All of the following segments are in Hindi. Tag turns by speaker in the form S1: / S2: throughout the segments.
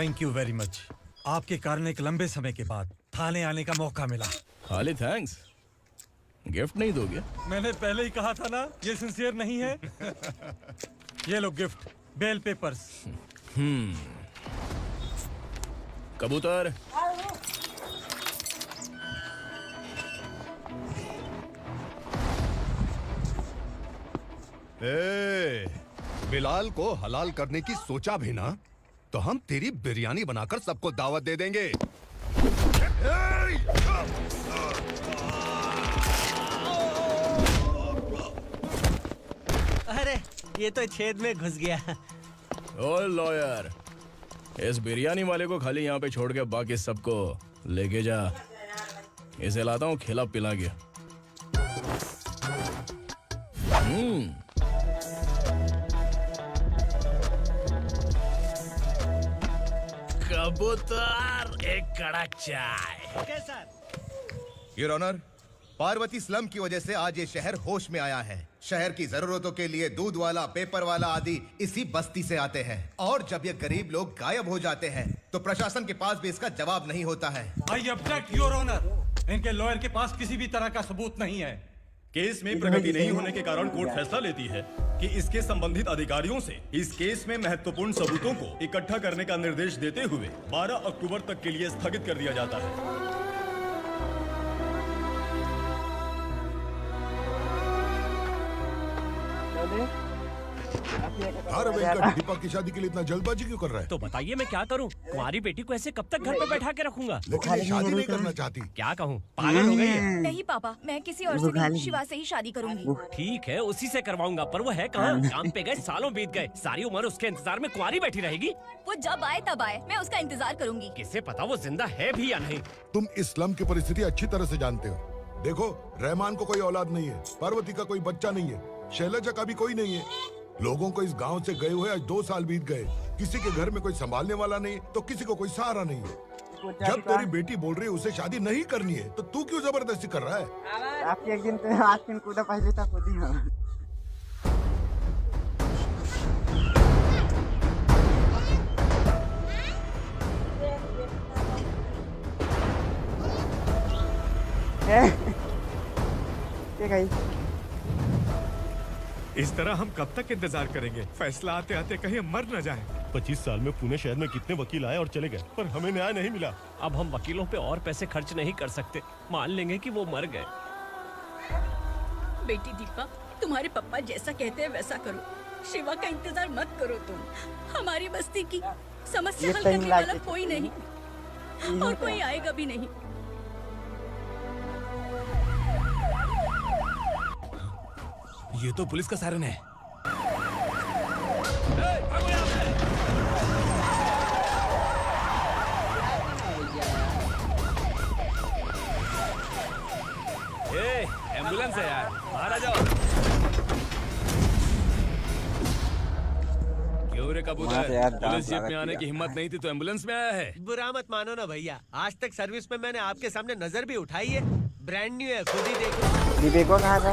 S1: Thank you very much. आपके कारण एक लंबे समय के बाद थाने आने का मौका मिला।
S2: खाली थैंक्स, गिफ्ट नहीं दोगे?
S1: मैंने पहले ही कहा था ना, ये सिंसियर नहीं है। ये लो गिफ्ट, बेल पेपर्स।
S2: कबूतर।
S3: बिलाल को हलाल करने की सोचा भी ना, तो हम तेरी बिरयानी बनाकर सबको दावत दे देंगे।
S4: अरे ये तो छेद में घुस गया।
S2: ओ लॉयर, इस बिरयानी वाले को खाली यहाँ पे छोड़ के बाकी सबको लेके जा। इसे लाता हूँ खिला पिला के। कबूतर, एक कड़क चाय।
S4: Okay sir.
S3: Your honour, Parvati slum की वजह से आज ये शहर होश में आया है। शहर की जरूरतों के लिए दूध वाला, पेपर वाला आदि इसी बस्ती से आते हैं, और जब ये गरीब लोग गायब हो जाते हैं तो प्रशासन के पास भी इसका जवाब नहीं होता है।
S1: I object your honour. इनके लॉयर के पास किसी भी तरह का सबूत नहीं है।
S5: केस में प्रगति नहीं होने के कारण कोर्ट फैसला लेती है कि इसके संबंधित अधिकारियों से इस केस में महत्वपूर्ण सबूतों को इकट्ठा करने का निर्देश देते हुए 12 अक्टूबर तक के लिए स्थगित कर दिया जाता है।
S6: अरे वेंकट, दीपक की शादी के लिए इतना जल्दबाजी क्यों कर रहा है?
S7: तो बताइए मैं क्या करूं? तुम्हारी बेटी को ऐसे कब तक घर पे बैठा के रखूंगा?
S6: लेकिन ये शादी नहीं करना चाहती।
S7: क्या कहूं, पागल हो गई है?
S8: नहीं पापा, मैं किसी और से नहीं, शिवा से ही शादी करूंगी।
S7: ठीक है, उसी से करवाऊंगा, पर वो है कहाँ? काम पे गए, सालों बीत गए, सारी उम्र उसके इंतजार में कुंवारी बैठी रहेगी।
S8: वो जब आए तब आए, मैं उसका इंतजार करूंगी।
S7: किसे पता वो जिंदा है भी या नहीं।
S6: तुम इस्लाम की परिस्थिति अच्छी तरह से जानते हो। देखो, रहमान को कोई औलाद नहीं है, पार्वती का कोई बच्चा नहीं है, शैलजा का भी कोई नहीं है। लोगों को इस गांव से गए हुए आज 2 साल बीत गए। किसी के घर में कोई संभालने वाला नहीं, तो किसी को कोई सहारा नहीं है। जब तेरी बेटी बोल रही है उसे शादी नहीं करनी है, तो तू क्यों जबरदस्ती कर रहा है?
S9: आप एक दिन तो आज दिन कूदा पहले तक कूदी हो।
S10: इस तरह हम कब तक इंतजार करेंगे? फैसला आते आते कहीं हम मर न जाएं।
S5: 25 साल में पुणे शहर में कितने वकील आए और चले गए, पर हमें न्याय नहीं मिला।
S7: अब हम वकीलों पे और पैसे खर्च नहीं कर सकते। मान लेंगे कि वो मर गए।
S8: बेटी दीपा, तुम्हारे पापा जैसा कहते हैं वैसा करो। शिवा का इंतजार मत करो तुम। हमारी बस्ती की समस्या हल करने वाला कोई नहीं, और कोई आएगा भी नहीं।
S1: ये तो पुलिस का सायरन है।
S7: एम्बुलेंस है यार, बाहर आ जाओ। क्यों रे कबूतर, पुलिस जीप में आने की हिम्मत नहीं थी तो एम्बुलेंस में आया है?
S4: बुरा मत मानो ना भैया, आज तक सर्विस में मैंने आपके सामने नजर भी उठाई है। ब्रांड न्यू है, खुद ही देखो।
S9: देखो कहाँ था?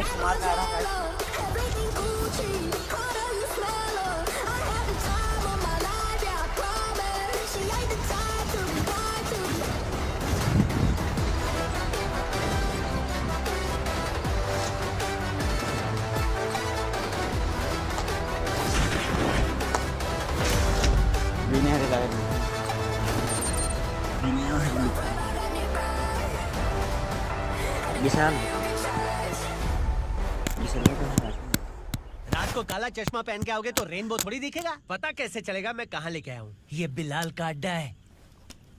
S4: रात को काला चश्मा पहन के आओगे तो रेनबो थोड़ी दिखेगा। पता कैसे चलेगा मैं कहाँ लेके आया हूँ? ये बिलाल का अड्डा है।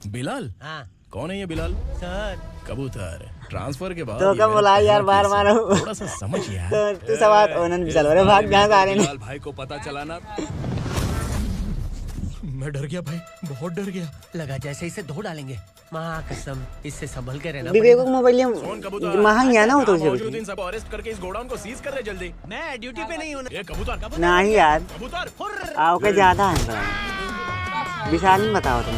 S2: बिलाल?
S4: हाँ।
S2: कौन है ये बिलाल?
S4: सर
S2: कबूतर, ट्रांसफर के बाद
S9: तो कब बुला यार, बार मारो।
S2: थोड़ा सा समझ यार।
S9: तू सवाल ओनन भी चलो रे, भाग जहाँ से आ रहे हैं।
S2: बिलाल भाई को पता चला ना।
S1: मैं डर गया भाई, बहुत डर गया।
S4: लगा जैसे इसे धो डालेंगे। माँ कसम, इससे संभल के रहना।
S9: विवेक को मोबाइल महंगी है ना, वो तो
S2: इन सबको अरेस्ट करके इस गोडाउन को सीज कर रहे जल्दी।
S4: मैं ड्यूटी पे नहीं हूँ।
S2: ये कबूतर
S9: नहीं यार,
S2: कबूतर
S9: आओ के ज्यादा है। विशाल नहीं बताओ तुम।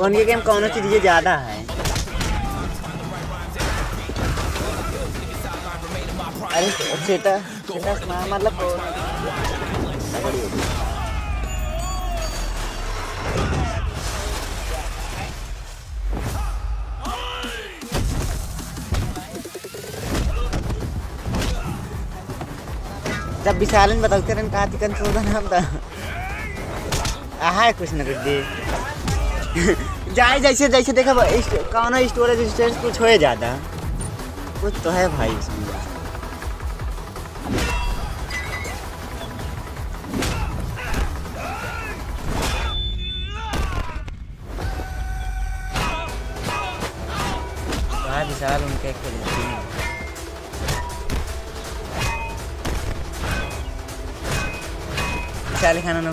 S9: उनके गेम कौन सी चीजें ज्यादा है? अरे स्टेटस मतलब तगड़ी होगी। जब विशालन बताते रहन का चिकन सोदा नाम था आहा कुछ न कुछ दे जाए जैसे जैसे देखा कौन स्टोरेज स्टेज कुछ हो ज्यादा कुछ तो है भाई इसमें। विशाल उनके खेलती हैं विशाल खाना ना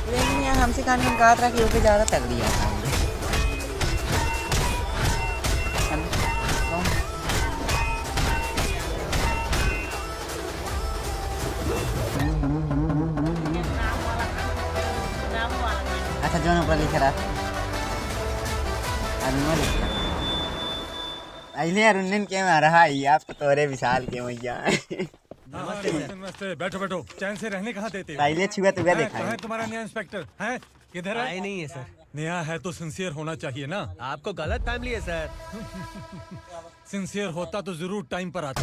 S9: लेकिन यार हमसे खाने में कहा था कि वो ज़्यादा तगड़ी है। अच्छा जो ऊपर लिख रहा अरे अरुण के आ रहा है आपको तोरे विशाल के मैया।
S1: नमस्ते बैठो बैठो चैन से रहने कहाँ देते हो?
S9: पहले छुआ तो देखा
S1: है तुम्हारा नया इंस्पेक्टर है किधर है?
S4: आए नहीं है सर।
S1: नया है तो सिंसियर होना चाहिए ना।
S4: आपको गलत फैमिली है सर।
S1: सिंसियर होता तो जरूर टाइम पर आता।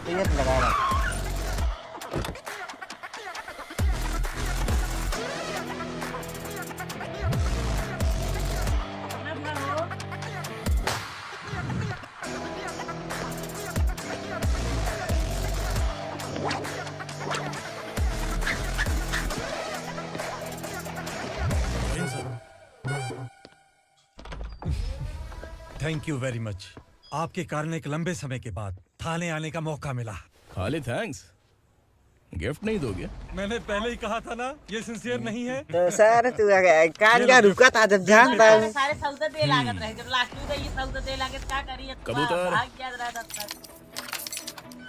S9: लगा रहा
S1: थैंक यू वेरी मच। आपके कारण एक लंबे समय के बाद थाने आने का मौका मिला।
S2: खाली थैंक्स, गिफ्ट नहीं दोगे?
S1: मैंने पहले ही कहा था ना ये सिंसियर नहीं है।
S9: तो सर तू कान का रुका था जब जानता है
S11: सारे सौदा दे लागत रहे जब लास्ट में ये सौदा दे लागत क्या करिए
S2: कबूतर
S11: भाग याद रहा था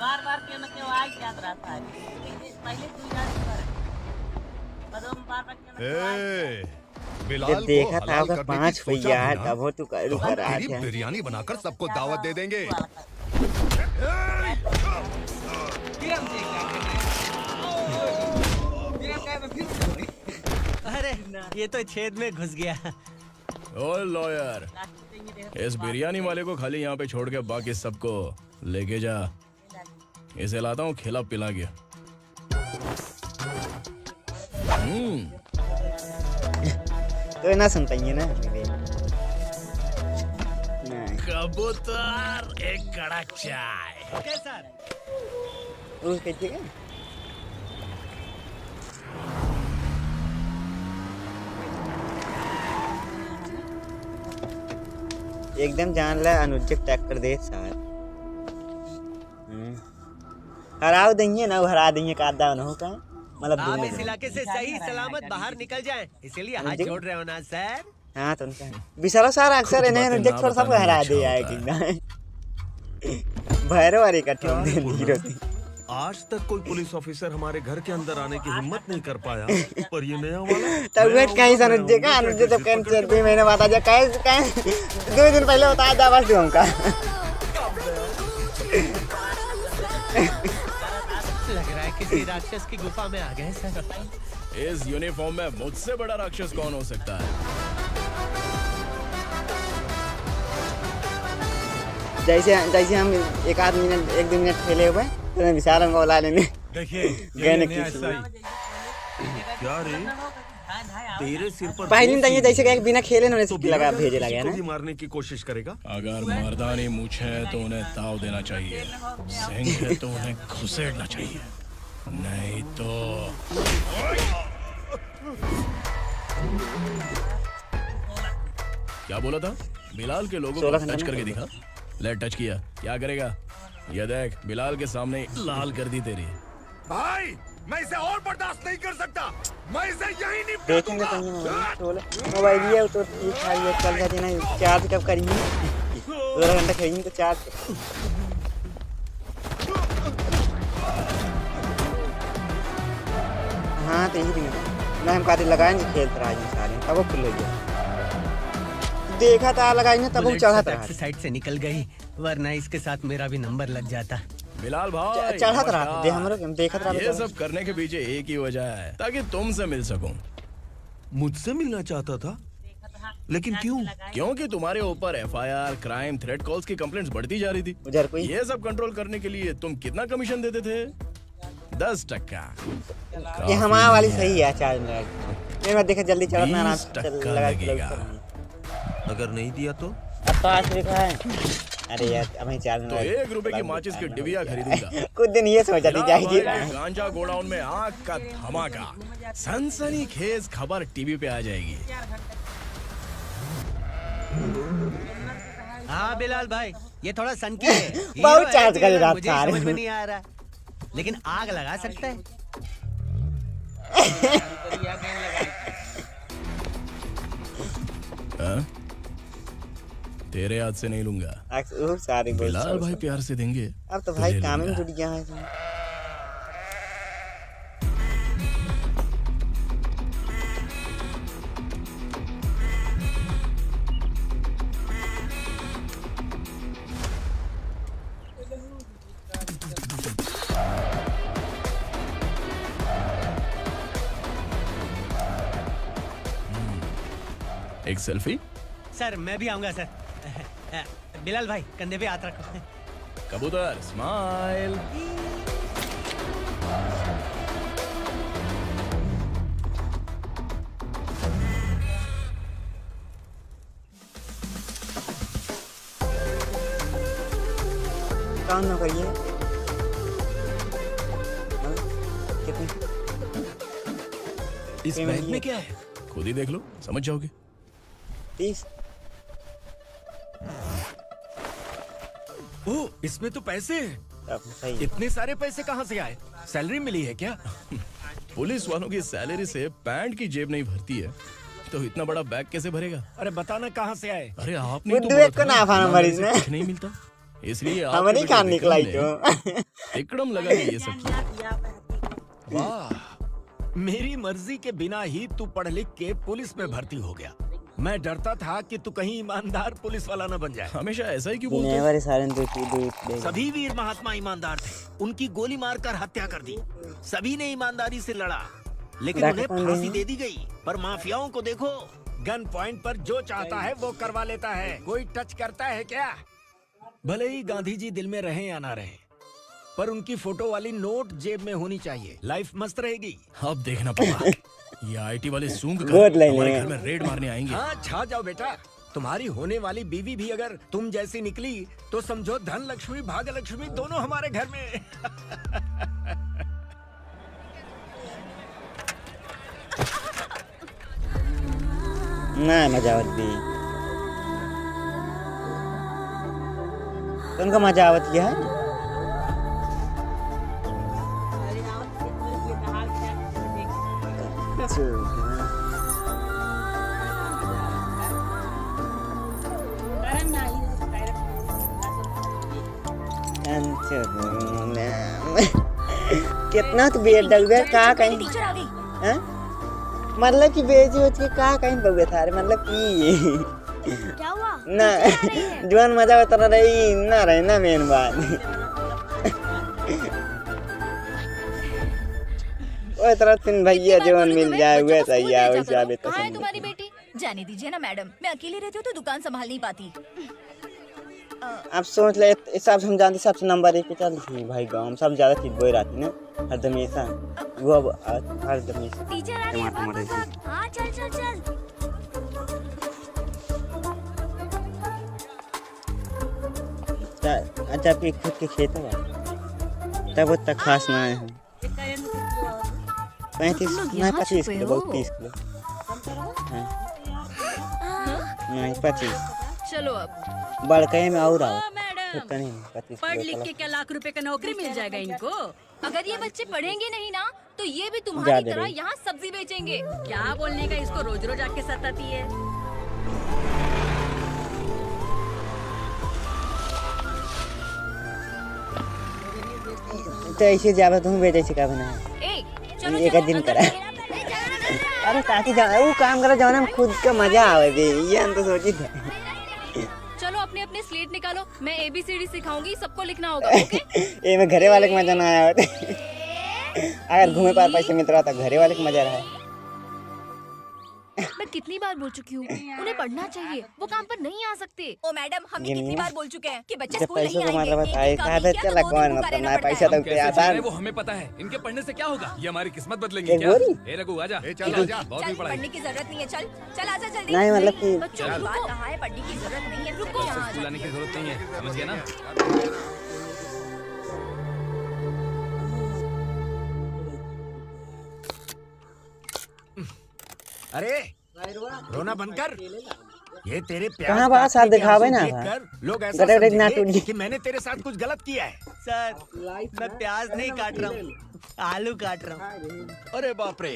S11: बार के न के आज याद रहा था पहले तू याद कर बदम बार के
S3: बिलाल
S9: देखा था अगर 5 भैया तब वो तू कर आ गया
S3: बिरयानी बनाकर सबको दावत दे देंगे।
S4: अरे ये तो छेद में घुस गया।
S2: ओ लॉयर, इस बिरयानी वाले को खाली यहाँ पे छोड़ के बाकी सबको लेके जा। इसे लाता हूँ खिला पिला के।
S9: तो ना सुनता ही है ना।
S2: कबूतर एक कड़क चाय।
S4: Okay sir.
S9: वो कैसे का? एकदम जान ला अनुचित ट्रैक्टर दे सर। हराव देंगे ना हरा देंगे कादा ना होगा मतलब
S4: आप इस इलाके से सही सलामत बाहर निकल जाएं इसलिए हाथ जोड़ रहे हो ना सर।
S9: हाँ तो विशाल सर अक्सर इन्हें रिजेक्ट थोड़ा सब हरा दे आएगा भैरव वाली कठिन धीरे से।
S12: आज तक कोई पुलिस ऑफिसर हमारे घर के अंदर आने की हिम्मत नहीं कर पाया पर ये नया वाला
S9: तब वेट कहीं अनुज का अनुज तो कैंसर 2 महीने बाद आ जा कहीं 2 दिन पहले बताया था बस दूं का
S4: लग रहा है किसी राक्षस की गुफा में आ गए सर।
S2: इस यूनिफॉर्म में मुझसे बड़ा राक्षस कौन हो सकता है?
S9: जैसे जैसे हम 1-2 मिनट खेले हुए तो विशाल को बुला लेने।
S1: देखिए
S12: क्या रे तेरे सिर पर
S9: पहले तो ये जैसे कि बिना खेले उन्होंने सिक्की लगा भेजे लगा ना।
S12: मारने की कोशिश करेगा।
S2: अगर मर्दानी मूंछ है तो उन्हें ताव देना चाहिए, सिंह है तो उन्हें घुसेड़ना चाहिए, नहीं तो क्या बोला था? बिलाल के लोगों को टच करके दिखा। ले टच किया, क्या करेगा? ये देख बिलाल के सामने लाल कर दी तेरी।
S6: भाई मैं इसे और बर्दाश्त नहीं कर सकता, मैं इसे यही नहीं
S9: देखेंगे तो मोबाइल ये तो ठीक है ये चल जाती ना। चार्ज कब करेंगे? 2 घंटा खेलेंगे तो चार्ज। हाँ तो यही दिन ना हम काटे लगाएंगे खेलते रह सारे तब वो फुल हो गया। देखा था लगाई ना तब वो चढ़ा था
S4: साइड से निकल गई, वरना इसके साथ मेरा भी नंबर लग जाता।
S2: बिलाल भाई
S9: चढ़ा रहा दे हमरो देखा था।
S2: ये सब करने के पीछे एक ही वजह है, ताकि तुमसे मिल सकूं।
S12: मुझसे मिलना चाहता था, लेकिन क्यों?
S2: क्योंकि तुम्हारे ऊपर FIR, क्राइम, थ्रेट कॉल्स की कंप्लेंट्स बढ़ती जा रही थी। ये सब कंट्रोल करने के लिए तुम कितना कमीशन देते थे? 10%।
S9: ये हमारा वाली सही है। चार्ज मैं देखा जल्दी चढ़ना आराम से
S2: लगेगा।
S12: अगर नहीं दिया तो
S9: 5 रुपए है। अरे यार अब चार्ज
S2: तो 1 रुपए की माचिस की डिबिया खरीदूंगा।
S9: कुछ दिन ये सोचा थी जाएगी।
S2: गांजा गोडाउन में आग का धमाका, सनसनीखेज खबर टीवी पे आ जाएगी।
S4: हाँ बिलाल भाई, ये थोड़ा सनकी है।
S9: बहुत चार्ज कर रहा
S4: मुझे समझ में नहीं आ रहा, लेकिन आग लगा सकता है।
S2: तेरे हाथ से नहीं लूंगा।
S9: सारे
S2: बिलाल भाई प्यार से देंगे।
S9: अब तो भाई काम में जुट गया है।
S2: एक सेल्फी?
S4: सर मैं भी आऊंगा सर। बिलाल भाई कंधे पे हाथ रखो।
S2: कबूतर स्माइल।
S9: काम ना करिए। कितने?
S2: इस बैग में क्या है? खुद ही देख लो, समझ जाओगे।
S9: 30।
S7: ओह, इसमें तो पैसे हैं। इतने सारे पैसे कहाँ से आए? सैलरी मिली है क्या?
S2: पुलिस वालों की सैलरी से पैंट की जेब नहीं भरती है, तो इतना बड़ा बैग कैसे भरेगा?
S7: अरे बताना कहाँ से आए?
S2: अरे आपने तो कुछ नहीं मिलता, इसलिए
S9: हमारी कान निकलाई तो
S2: एकदम लगा ये सब किया।
S7: वाह, मेरी मर्जी के बिना ही तू पढ़ लिख के पुलिस में भर्ती हो गया। मैं डरता था कि तू कहीं ईमानदार पुलिस वाला न बन जाए।
S2: हमेशा ऐसा ही क्यों बोलते?
S7: सभी वीर महात्मा ईमानदार थे, उनकी गोली मारकर हत्या कर दी। सभी ने ईमानदारी से लड़ा, लेकिन उन्हें फांसी दे दी गई। पर माफियाओं को देखो, गन पॉइंट पर जो चाहता है वो करवा लेता है। कोई टच करता है क्या? भले ही गांधी जी दिल में रहे या ना रहे, पर उनकी फोटो वाली नोट जेब में होनी चाहिए। लाइफ मस्त रहेगी।
S2: अब देखना पड़ा, ये IT वाले सूंघ कर हमारे घर में रेड मारने आएंगे।
S7: हाँ, छा जाओ बेटा। तुम्हारी होने वाली बीवी भी अगर तुम जैसी निकली तो समझो धन लक्ष्मी भाग्य लक्ष्मी दोनों हमारे घर में।
S9: ना मजावत भी तुमको मजावत किया है। कितना तो बेच डगवे का कहीं मतलब कि बेच के का कहीं बगवे था। मतलब कि
S8: क्या हुआ?
S9: ना जोन मजा उतर रही ना रहे ना मेन बात। वो तरह तीन भैया जोन मिल जाए हुए सही है। वैसे आवे तो
S8: तुम्हारी बेटी जाने दीजिए ना मैडम, मैं अकेली रहती हूँ तो दुकान संभाल नहीं पाती।
S9: आप सोच ले हिसाब से हम जानते सबसे नंबर 1 पे चल थी भाई गांव में। सब ज्यादा चीज बोई रहती ना हर हमेशा वो हर हमेशा
S8: टीचर आ रही है। हां चल चल चल।
S9: अच्छा आपके खुद के खेत है तब वो तक खास ना है। 35 ना 25 किलो बहुत 30 किलो नहीं 25।
S8: चलो अब
S9: बड़के में और आओ।
S8: पढ़ लिख के क्या लाख रुपए का नौकरी मिल जाएगा इनको? अगर ये बच्चे पढ़ेंगे नहीं ना तो ये भी तुम्हारी तरह यहाँ सब्जी बेचेंगे। क्या बोलने का, इसको रोज रोज आके सताती है।
S9: तो ऐसे जावे तुम बेचे से का बना एक दिन करा। अरे ताकि वो काम करा जाने में खुद का मजा आवे बे, ये हम तो सोची था।
S13: स्लेट निकालो, मैं ABCD सिखाऊंगी, सबको लिखना होगा, ओके?
S9: ये मैं घरे वाले को मजा ना आया होता। अगर घूमे पार पैसे मित्र था घरे वाले को मजा रहा।
S13: मैं कितनी बार बोल चुकी हूँ, उन्हें पढ़ना चाहिए, वो काम पर नहीं आ सकते।
S8: ओ मैडम, हम कितनी बार बोल चुके हैं कि बच्चे
S9: जब
S8: स्कूल नहीं
S9: पैसों का
S8: आएंगे।
S9: मतलब है कहा था चला कौन मतलब ना पैसा तो क्या आता है।
S14: वो हमें पता है, इनके पढ़ने से क्या होगा, ये हमारी किस्मत बदलेंगे क्या? ए रघु आजा,
S5: चल आजा,
S14: बहुत भी पढ़ाई।
S8: पढ़ने की जरूरत नहीं है, चल आजा जल्दी।
S9: नहीं मतलब कि
S8: बच्चों की बात कहाँ है, पढ़ने की जरूरत नहीं है, रुको।
S14: स्कूल आने की जरूरत नहीं है, समझ गया ना?
S7: अरे रोना बंद कर। ये तेरे प्यार
S9: कहाँ बात साथ दिखावे ना
S7: लोग ऐसा समझेंगे कि मैंने तेरे साथ कुछ गलत किया है।
S4: सर मैं प्याज नहीं काट रहा हूँ, आलू काट रहा हूँ।
S7: अरे बाप रे,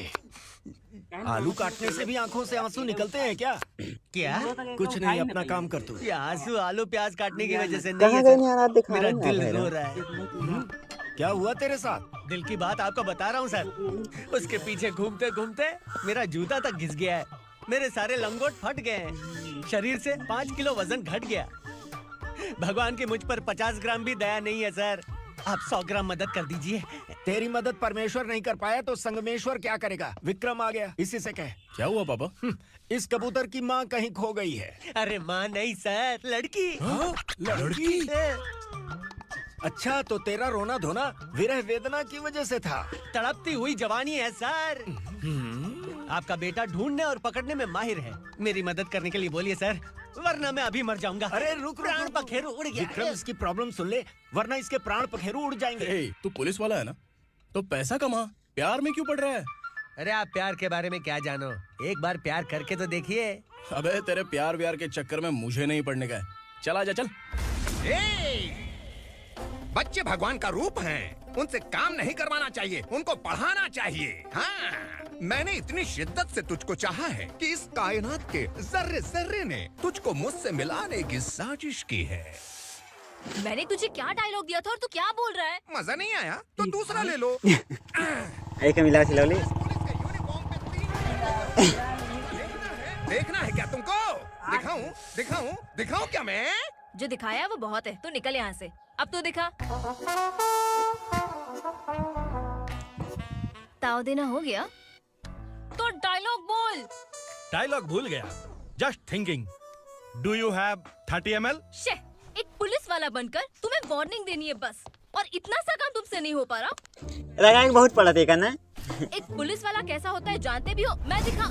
S7: आलू काटने से भी आंखों से आंसू निकलते हैं क्या?
S4: क्या?
S7: कुछ नहीं, अपना काम कर तू।
S4: ये आंसू आलू प्याज काटने की वजह से नहीं
S9: कहाँ
S4: है
S9: गए
S4: सर।
S9: यार आप दिखा
S4: मेरा
S9: रहे
S4: दिल
S9: हैं
S4: रो रहा है।
S7: क्या हुआ तेरे साथ?
S4: दिल की बात आपको बता रहा हूँ सर। उसके पीछे घूमते घूमते मेरा जूता तक घिस गया है, मेरे सारे लंगोट फट गए हैं, शरीर से 5 किलो वजन घट गया। भगवान की मुझ पर 50 ग्राम भी दया नहीं है सर। आप 100 ग्राम मदद कर दीजिए।
S7: तेरी मदद परमेश्वर नहीं कर पाया तो संगमेश्वर क्या करेगा? विक्रम आ गया, इसी से कह।
S2: क्या हुआ पापा?
S7: इस कबूतर की माँ कहीं खो गई है।
S4: अरे माँ नहीं सर, लड़की।
S7: लड़की? अच्छा, तो तेरा रोना धोना विरह वेदना की वजह से था।
S4: तड़पती हुई जवानी है सर। आपका बेटा ढूंढने और पकड़ने में माहिर है। मेरी मदद करने के लिए बोलिए सर, वरना मैं अभी मर जाऊंगा।
S7: अरे रुक,
S4: प्राण पखेरु उड़ गया।
S7: विक्रम इसकी प्रॉब्लम सुन ले, वरना इसके प्राण पखेरु उड़ जाएंगे।
S2: तू पुलिस वाला है ना, तो पैसा कमा, प्यार में क्यों पड़ रहा है?
S4: अरे आप प्यार के बारे में क्या जानो, एक बार प्यार करके तो देखिए।
S2: अबे तेरे प्यार व्यार के चक्कर में मुझे नहीं पड़ने का है। चल आजा चल।
S15: बच्चे भगवान का रूप हैं, उनसे काम नहीं करवाना चाहिए, उनको पढ़ाना चाहिए। हाँ, मैंने इतनी शिद्दत से तुझको चाहा है कि इस कायनात के जर्रे जर्रे ने तुझको मुझसे मिलाने की साजिश की है।
S13: मैंने तुझे क्या डायलॉग दिया था और तू क्या बोल रहा है?
S15: मजा नहीं आया तो दूसरा ले लो।
S9: एक मिला सिलौली।
S15: देखना है क्या तुमको? दिखाऊं दिखाऊं दिखाऊं क्या मैं?
S13: जो दिखाया वो बहुत है, तू निकल यहाँ से। अब तो दिखा। ताव देना हो गया तो डायलॉग बोल।
S1: डायलॉग भूल गया। Just thinking. Do you have 30 ml?
S13: शे, एक पुलिस वाला बनकर तुम्हें वार्निंग देनी है बस, और इतना सा काम तुमसे नहीं हो पा रहा।
S9: लगा कि बहुत पड़ा देखा ना।
S13: एक पुलिस वाला कैसा होता है जानते भी हो? मैं दिखा।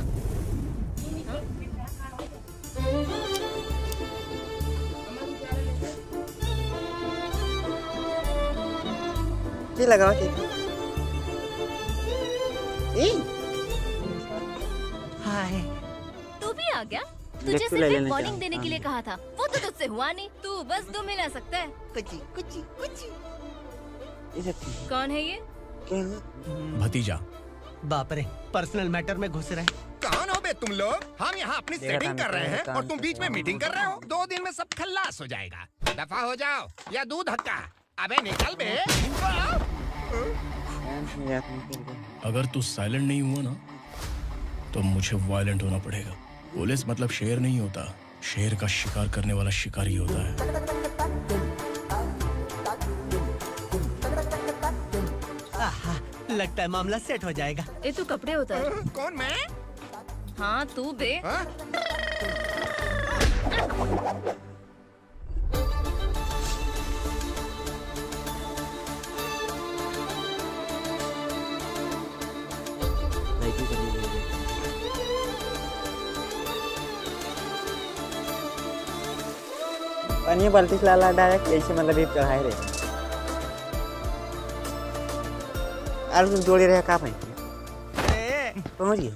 S9: ये लगाओ
S4: हाय,
S13: तू भी आ गया? तुझे सिर्फ एक वार्निंग देने के लिए कहा था, वो तो तुझसे हुआ नहीं। तू बस 2 मिला सकता है। कुची कुची कुची। कौन है ये?
S2: भतीजा।
S4: बाप रे, पर्सनल मैटर में घुस रहे।
S15: कौन हो बे तुम लोग? हम यहाँ अपनी सेटिंग कर रहे हैं और तुम बीच में मीटिंग कर रहे हो। 2 दिन में सब खल्लास हो जाएगा। दफा हो जाओ या दूध हक्का। अबे निकल बे।
S2: अगर तू साइलेंट नहीं हुआ ना तो मुझे वायलेंट होना पड़ेगा। पुलिस मतलब शेर नहीं होता, शेर का शिकार करने वाला शिकारी होता है।
S4: लगता है मामला सेट हो जाएगा।
S13: ए तू कपड़े उतार।
S15: कौन मैं?
S13: हाँ तू बे।
S9: पानी बाल्टी से लाला डायरेक्ट ऐसे मतलब ये चढ़ाए रहे। आलू जोड़े रहे कहाँ भाई? पहुँच गए।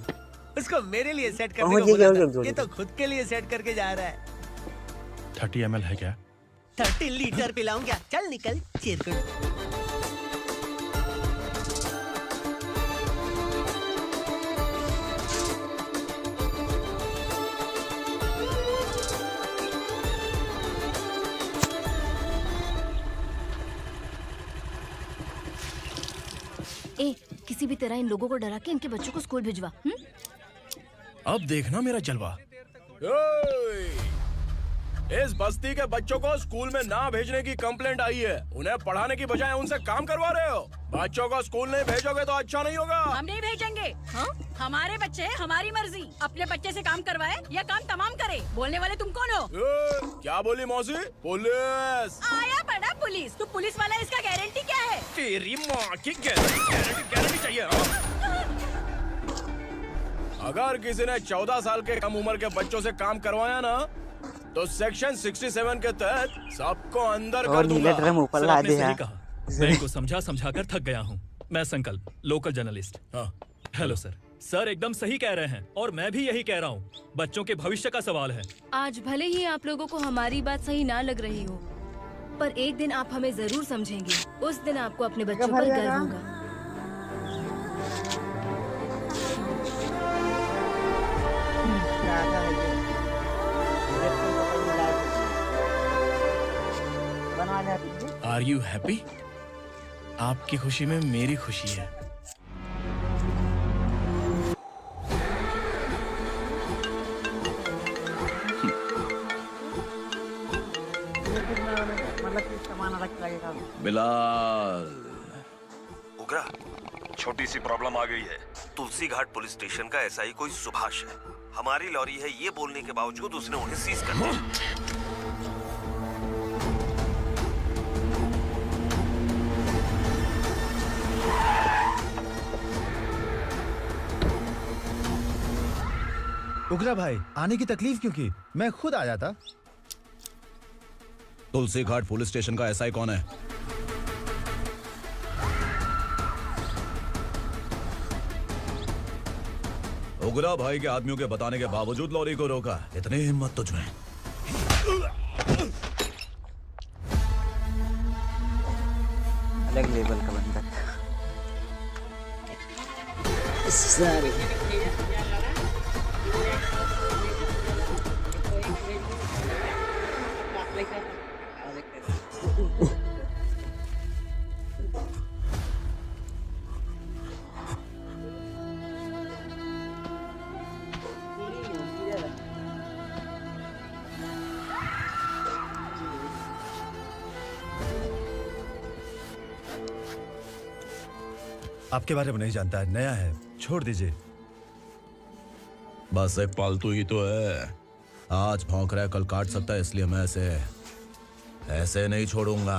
S4: उसको मेरे लिए सेट करने
S9: पहुँच
S4: को
S9: गए
S4: बोला था।
S9: और
S4: ये तो खुद के लिए सेट करके जा रहा है।
S1: 30 ml है क्या?
S4: 30 लीटर पिलाऊं क्या? चल निकल चिरकुट।
S13: ए, किसी भी तरह इन लोगों को डरा के इनके बच्चों को स्कूल भिजवा।
S2: अब देखना मेरा जलवा। इस बस्ती के बच्चों को स्कूल में ना भेजने की कंप्लेंट आई है। उन्हें पढ़ाने की बजाय उनसे काम करवा रहे हो। बच्चों को स्कूल नहीं भेजोगे तो अच्छा नहीं होगा।
S8: हम नहीं भेजेंगे। हाँ? हमारे बच्चे हमारी मर्जी। अपने बच्चे से काम करवाए या काम तमाम करे। बोलने वाले तुम कौन हो?
S2: क्या बोली मौसी? पुलिस
S8: आया बड़ा पुलिस। तू पुलिस वाला, इसका गारंटी क्या है?
S2: तेरी माँ की गारंटी चाहिए। अगर किसी ने 14 साल के कम उम्र के बच्चों से काम करवाया ना तो सेक्शन 67 के तहत सबको अंदर कर दूंगा।
S14: सर, आपने सही कहा। मैं इनको समझा कर थक गया हूँ। मैं संकल्प, local journalist. Hello sir. Sir एकदम सही कह रहे हैं और मैं भी यही कह रहा हूँ। बच्चों के भविष्य का सवाल है।
S13: आज भले ही आप लोगों को हमारी बात सही ना लग रही हो, पर एक दिन आप हमें जरूर समझेंगे। उस दिन आपको अपने बच्चों पर गर्व होगा।
S2: Are you happy? आपकी खुशी में मेरी खुशी है।
S16: बिलाल। उगरा, छोटी सी प्रॉब्लम आ गई है। तुलसी घाट पुलिस स्टेशन का एसआई कोई सुभाष है। हमारी लॉरी है ये बोलने के बावजूद उसने उन्हें सीज कर दिया।
S17: उगरा भाई, आने की तकलीफ क्यों की? मैं खुद आया था।
S16: तुलसी घाट पुलिस स्टेशन का एसआई कौन है? उगरा भाई के आदमियों के बताने के बावजूद लॉरी को रोका। इतनी हिम्मत तुझमें?
S9: अलग लेवल का बंदा। सारे
S17: आपके बारे में नहीं जानता है, नया है, छोड़ दीजिए।
S16: बस एक पालतू ही तो है। आज भौंक रहा है, कल काट सकता है, इसलिए मैं ऐसे नहीं छोड़ूंगा।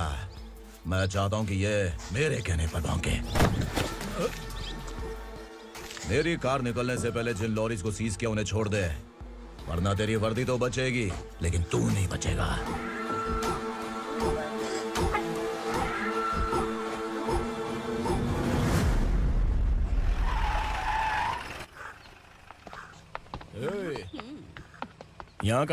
S16: मैं चाहता हूं कि ये मेरे कहने पर भौंके। मेरी कार निकलने से पहले जिन लॉरीज को सीज किया उन्हें छोड़ दे, वरना तेरी वर्दी तो बचेगी लेकिन तू नहीं बचेगा।
S2: यहाँ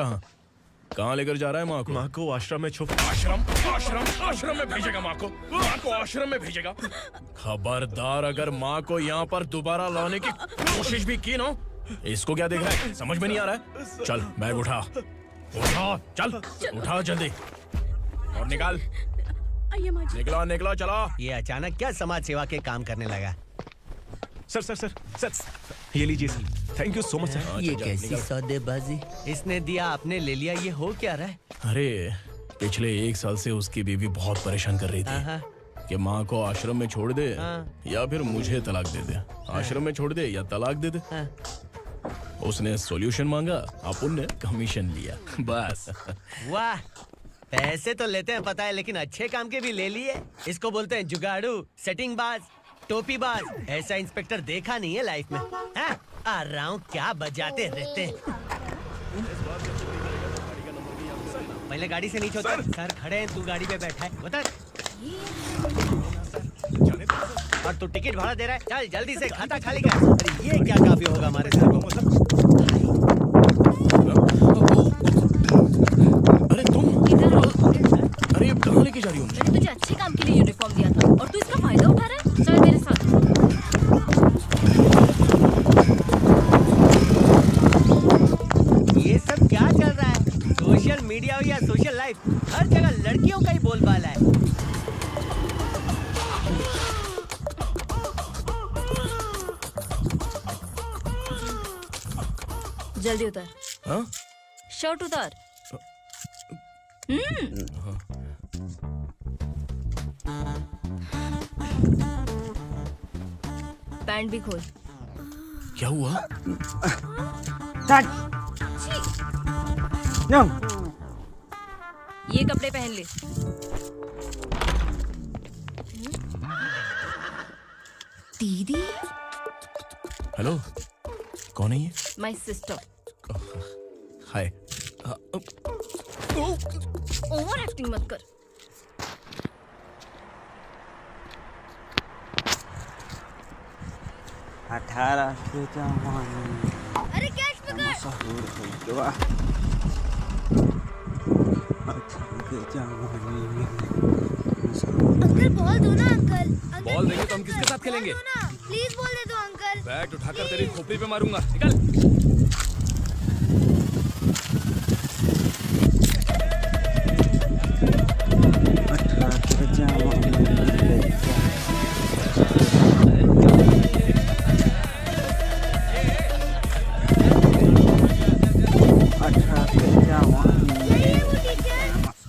S2: कहाँ लेकर जा रहा है माँ को?
S12: माँ को आश्रम में
S2: आश्रम में भेजेगा माँ को आश्रम में भेजेगा। खबरदार, अगर माँ को यहाँ पर दोबारा लाने की कोशिश भी की ना, इसको क्या देख रहा है? समझ में नहीं आ रहा है? चल बैग उठा, चल उठा जल्दी और निकाल। निकला चला।
S4: ये अचानक क्या समाज सेवा के काम करने लगा?
S12: सर ये लीजिए sir. Thank you so much sir.
S4: ये कैसी सौदेबाजी? इसने दिया, आपने ले लिया, ये हो क्या रहा है?
S2: अरे पिछले 1 साल से उसकी बीवी बहुत परेशान कर रही थी कि माँ को आश्रम में छोड़ दे या फिर मुझे तलाक दे दे। आश्रम में छोड़ दे या तलाक दे दे। उसने सॉल्यूशन मांगा, अपन ने कमीशन लिया, बस।
S4: वाह, पैसे तो लेते हैं पता है, लेकिन अच्छे काम के भी ले लिए। इसको बोलते हैं जुगाड़ू, सेटिंग बाज, टोपी बाज। ऐसा इंस्पेक्टर देखा नहीं है लाइफ में। हाँ? आ रहा हूँ, क्या बजाते रहते हैं। पहले गाड़ी से नीचे उतर। सर खड़े हैं, तू गाड़ी पे बैठा है, उतर। और तू टिकट भाड़ा दे रहा है, चल जल्दी से खाता खाली कर। अरे ये क्या काफी होगा हमारे सर को।
S2: अरे तुम अरे अब कहाँ लेके जा रही हो?
S13: मैंने तुझे अच्छे काम के लिए यूनिफॉर्म दिया था और तू इसका फायदा उठा रहा है। चल मेरे साथ।
S4: ये सब क्या चल रहा है? सोशल मीडिया या सोशल लाइफ, हर जगह लड़कियों का ही बोलबाला है।
S13: जल्दी उतर।
S2: हाँ?
S13: शर्ट उतार। पैंट भी खोल।
S2: क्या हुआ?
S13: ये कपड़े पहन ले। दीदी।
S2: हेलो, कौन है ये?
S13: My sister.
S2: Hi.
S13: Over acting मत कर। अरे कैच पकड़।
S18: अंकल बॉल दो ना अंकल।
S14: बॉल देंगे तो हम किसके साथ खेलेंगे?
S18: प्लीज बॉल दे दो अंकल।
S14: बैट उठाकर तेरी खोपड़ी पे मारूंगा। निकल।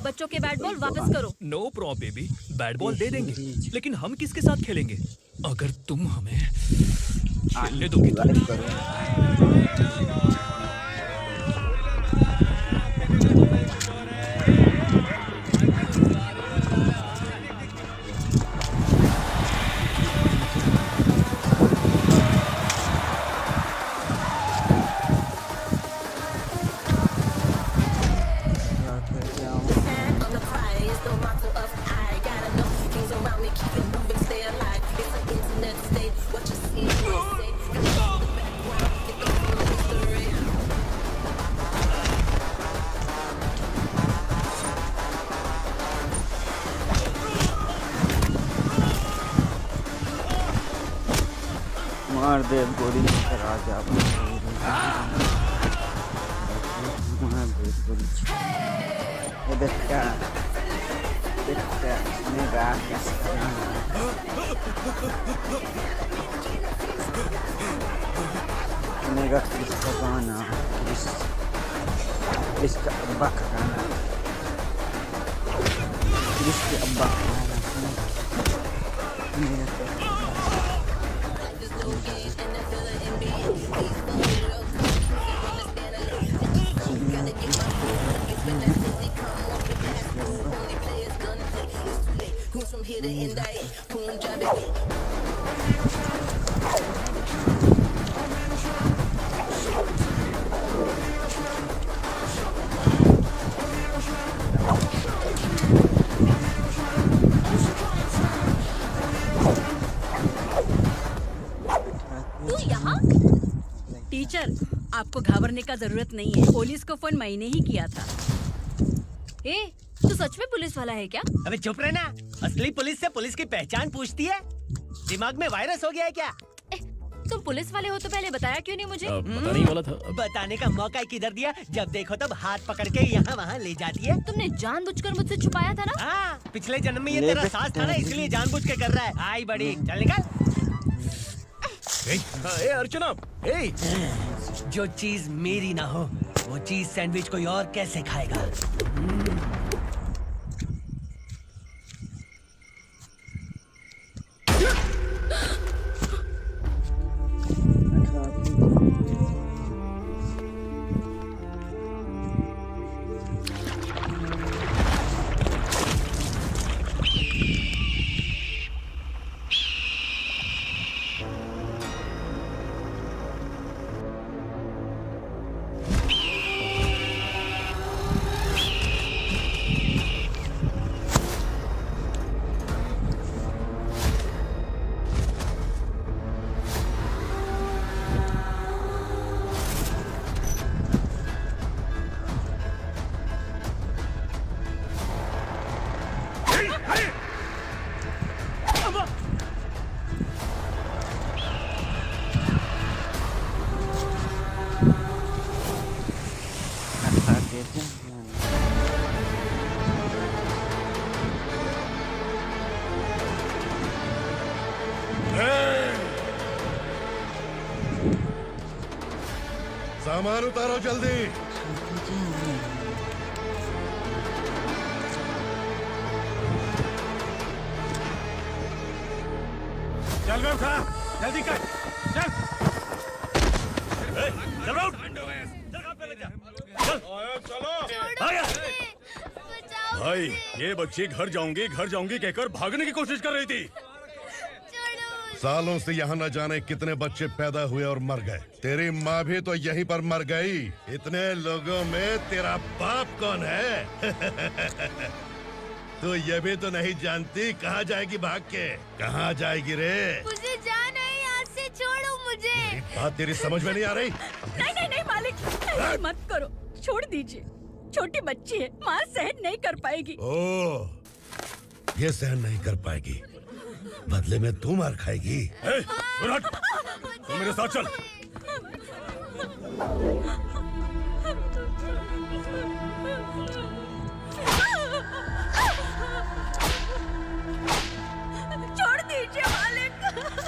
S13: बच्चों के बैट बॉल वापस करो।
S14: No problem baby, bat ball दे देंगे, लेकिन हम किसके साथ खेलेंगे? अगर तुम हमें खेलने दोगे तो।
S9: मार दे गोली राजा मार दे गोली देखा मेरा मेरा किसका गाना किसका अब्बा का गाना किसके अब्बा का गाना
S8: टीचर, आपको घबराने का जरूरत नहीं है। पुलिस को फोन मैंने ही किया था।
S13: ए, तू सच में पुलिस वाला है क्या?
S4: अबे चुप रहना। असली पुलिस से पुलिस की पहचान पूछती है? दिमाग में वायरस हो गया है क्या?
S13: तुम पुलिस वाले हो तो पहले बताया क्यों नहीं मुझे?
S2: बताने ही वाला था।
S4: बताने का मौका किधर दिया? जब देखो तब हाथ पकड़ के यहाँ वहाँ ले जाती है।
S13: तुमने जानबूझकर मुझसे छुपाया था ना?
S4: हाँ, पिछले जन्म में ये तेरा सास था ना, इसलिए जानबूझ के कर रहा है। आई बड़ी, चल निकल।
S2: ए अर्चना, ए!
S4: जो चीज मेरी ना हो, वो चीज सैंडविच कोई और कैसे खाएगा?
S6: सामान उतारो जल्दी।
S1: चल बे उठा, जल्दी कर, चल।
S12: चल राउट, भाई ये बच्ची घर जाऊंगी कहकर भागने की कोशिश कर रही थी।
S6: सालों से यहाँ न जाने कितने बच्चे पैदा हुए और मर गए। तेरी माँ भी तो यहीं पर मर गई। इतने लोगों में तेरा बाप कौन है? तू ये भी तो नहीं जानती कहाँ जाएगी भाग के? कहाँ जाएगी रे?
S18: मुझे जाना है यहाँ से, छोड़ो मुझे।
S6: बात तेरी समझ में नहीं आ रही?
S8: नहीं मालिक, ऐसे मत करो, छोड़ दीजिए। छोटी बच्ची है, माँ सहन नहीं कर पाएगी।
S6: ओह, ये सहन नहीं कर पाएगी, बदले में तू मार खाएगी।
S12: तू मेरे साथ चल।
S8: छोड़ दीजिए मालिक।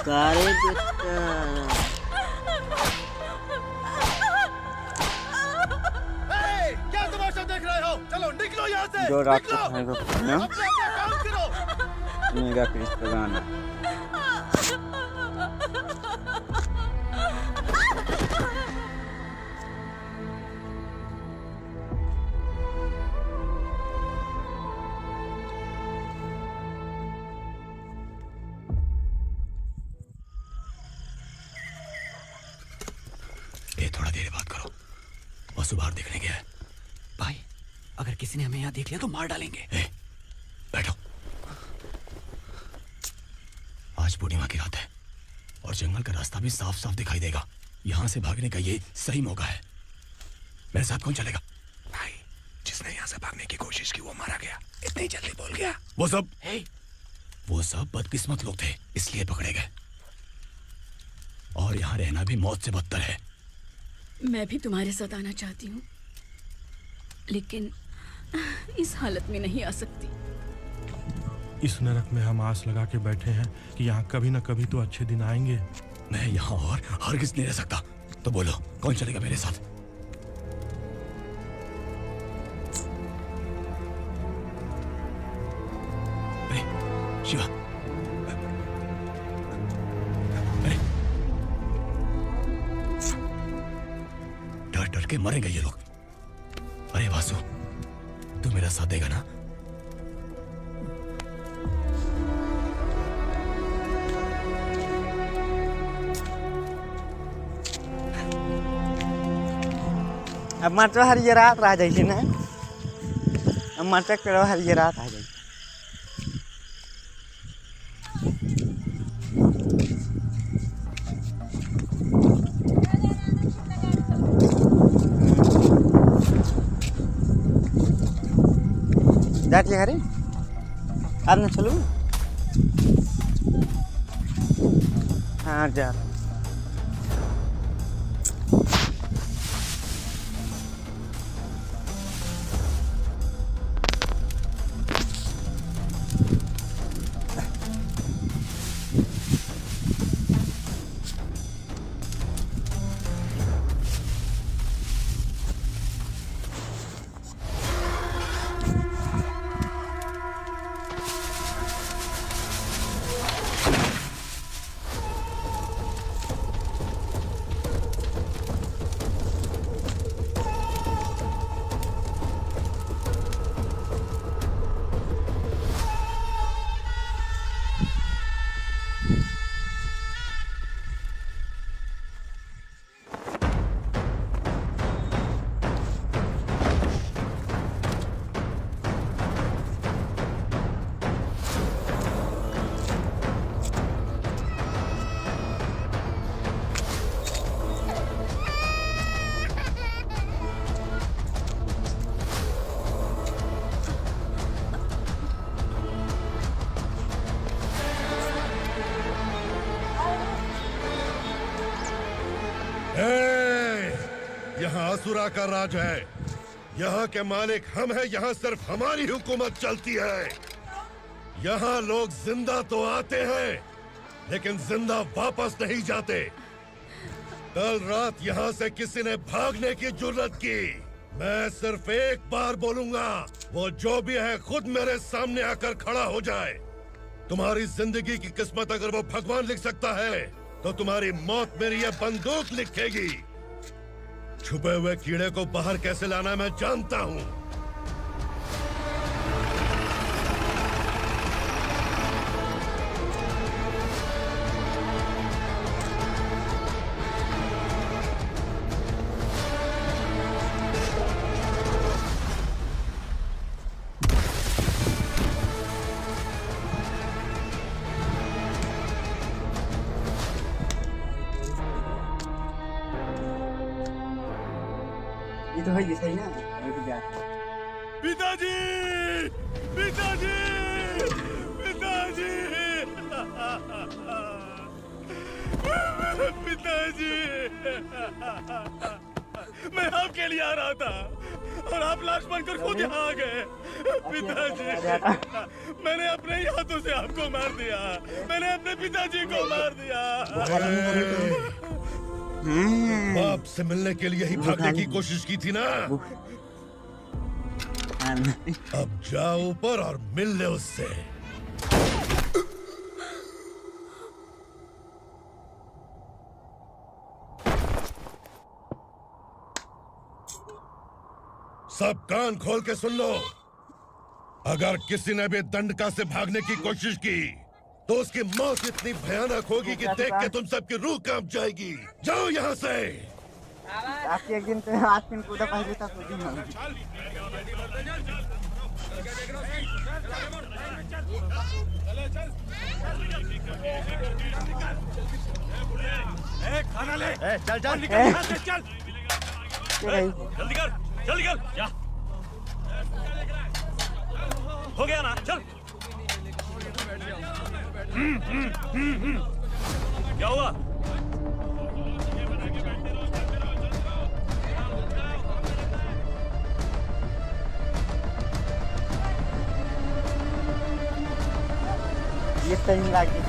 S9: कारे बेटा।
S3: क्या तमाशा देख रहे हो? चलो निकलो यहाँ से।
S9: जो रात को खाने को खाना,
S3: अपना काम करो।
S9: मेरा क्रिश का गाना।
S19: ये थोड़ा देर बात करो, वसु बाहर देखने गया है। भाई, अगर किसी ने हमें यहाँ देख लिया तो मार डालेंगे। बैठो। आज पूर्णिमा की रात है और जंगल का रास्ता भी साफ साफ दिखाई देगा। यहाँ से भागने का ये सही मौका है। मेरे साथ कौन चलेगा? भाई, जिसने यहाँ से भागने की कोशिश की वो मारा गया। इतनी जल्दी बोल गया। वो सब बदकिस्मत लोग थे, इसलिए पकड़े गए। और यहाँ रहना भी मौत से बदतर है।
S8: मैं भी तुम्हारे साथ आना चाहती हूँ, लेकिन इस हालत में नहीं आ सकती।
S1: इस नरक में हम आस लगा के बैठे हैं कि यहाँ कभी न कभी तो अच्छे दिन आएंगे।
S19: मैं यहाँ और हरगिज़ नहीं रह सकता। तो बोलो, कौन चलेगा मेरे साथ? अरे शिवा, अरे डर डर के मरेंगे ये लोग। अरे वासु, तू मेरा साथ देगा ना?
S9: अब मात्र हर ये रात आ जाइए ना। अब मात्र करो हर ये रात आ जाइए। जाती है अब ना चलो। हाँ जा।
S6: यहाँ असुरा का राज है। यहाँ के मालिक हम हैं। यहाँ सिर्फ हमारी हुकूमत चलती है। यहाँ लोग जिंदा तो आते हैं लेकिन जिंदा वापस नहीं जाते। कल रात यहाँ से किसी ने भागने की जुर्रत की, मैं सिर्फ एक बार बोलूंगा, वो जो भी है खुद मेरे सामने आकर खड़ा हो जाए। तुम्हारी जिंदगी की किस्मत अगर वो भगवान लिख सकता है तो तुम्हारी मौत मेरी ये बंदूक लिखेगी। छुपे हुए कीड़े को बाहर कैसे लाना मैं जानता हूँ।
S9: ये तो है ये सही ना रुक जा।
S6: पिताजी पिताजी पिताजी
S2: पिताजी मैं आपके लिए आ रहा था और आप लाश बनकर खुद यहाँ आ गए। पिताजी मैंने अपने ही हाथों से आपको मार दिया। मैंने अपने पिताजी को मार दिया।
S6: बाप से मिलने के लिए ही भागने की कोशिश की थी ना। अब जाओ ऊपर और मिल ले उससे। सब कान खोल के सुन लो। अगर किसी ने भी दंडका से भागने की कोशिश की तो उसकी मौत इतनी भयानक होगी कि देख के तुम सबकी रूह कांप जाएगी। जाओ यहाँ से।
S9: आपकी एक दिन तो आज दिन कूदा पहले तक होती है।
S2: खाना ले।
S4: चल चल
S2: चल
S9: जल्दी
S2: कर जल्दी कर जा। हो गया ना चल। क्या हुआ?
S9: ये टाइम लगी।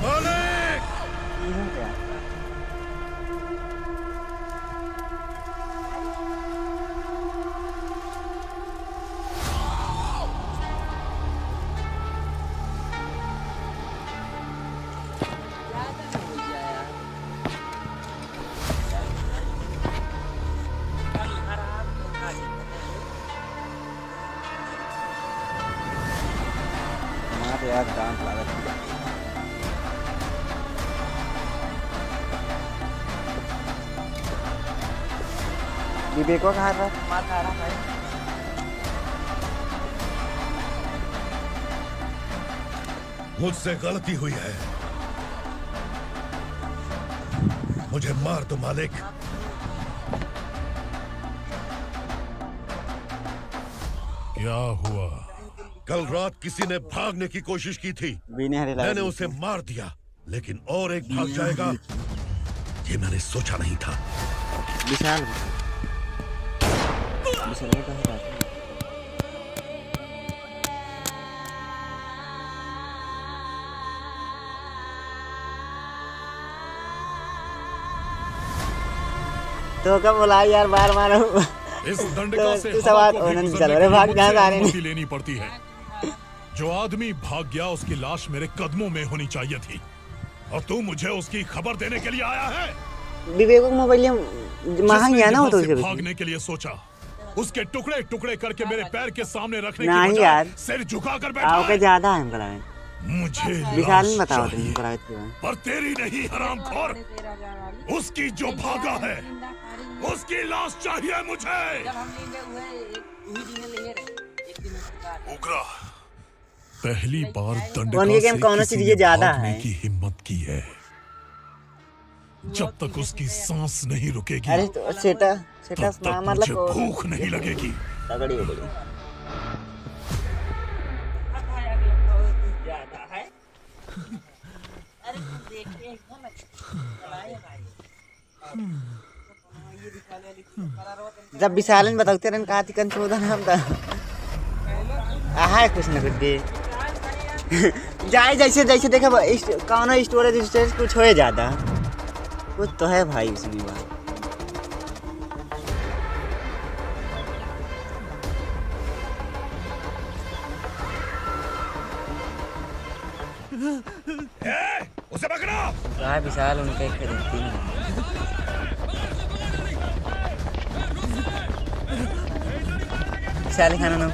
S9: यार डांस लगा था। विवेको कहा था मार खा रहा भाई।
S6: मुझसे गलती हुई है, मुझे मार दो मालिक। क्या हुआ? कल रात किसी ने भागने की कोशिश की थी, मैंने उसे मार दिया, लेकिन और एक भाग जाएगा ये मैंने सोचा नहीं था।
S9: विशाल तो कब बोला यार बार मारो।
S6: इस दंडका से
S9: अनुमति
S6: लेनी पड़ती है। जो आदमी भाग गया उसकी लाश मेरे कदमों में होनी चाहिए थी, और तू मुझे उसकी खबर देने के लिए आया है।
S9: विवेको मोबाइल महंगी है ना वो तो
S6: भागने के लिए सोचा, उसके टुकड़े टुकड़े करके मेरे पैर के सामने रखने
S9: की
S6: बजाय
S9: यार
S6: सिर झुका कर बैठा
S9: है। ज्यादा है
S6: मुझे
S9: विशाल नहीं बताओ तुम
S6: पर तेरी नहीं हरामखोर। उसकी जो भागा है उसकी लाश चाहिए मुझे। उग्रा पहली बार दंडका से किसी ने भागने की हिम्मत की है। जब तक उसकी सांस नहीं रुकेगी
S9: अरे तो सेटा
S6: तब तक मुझे भूख नहीं लगेगी।
S9: जब विशाल में बताते रहन कहा थी कंचोदा नाम था है कुछ न कुछ दे जाए जैसे जैसे देखा कौन स्टोरेज कुछ हो ज्यादा कुछ तो है भाई उसमें बात।
S15: उसे पकड़ो।
S9: क्या विशाल उनके खरीदती है। विशाल खाना ना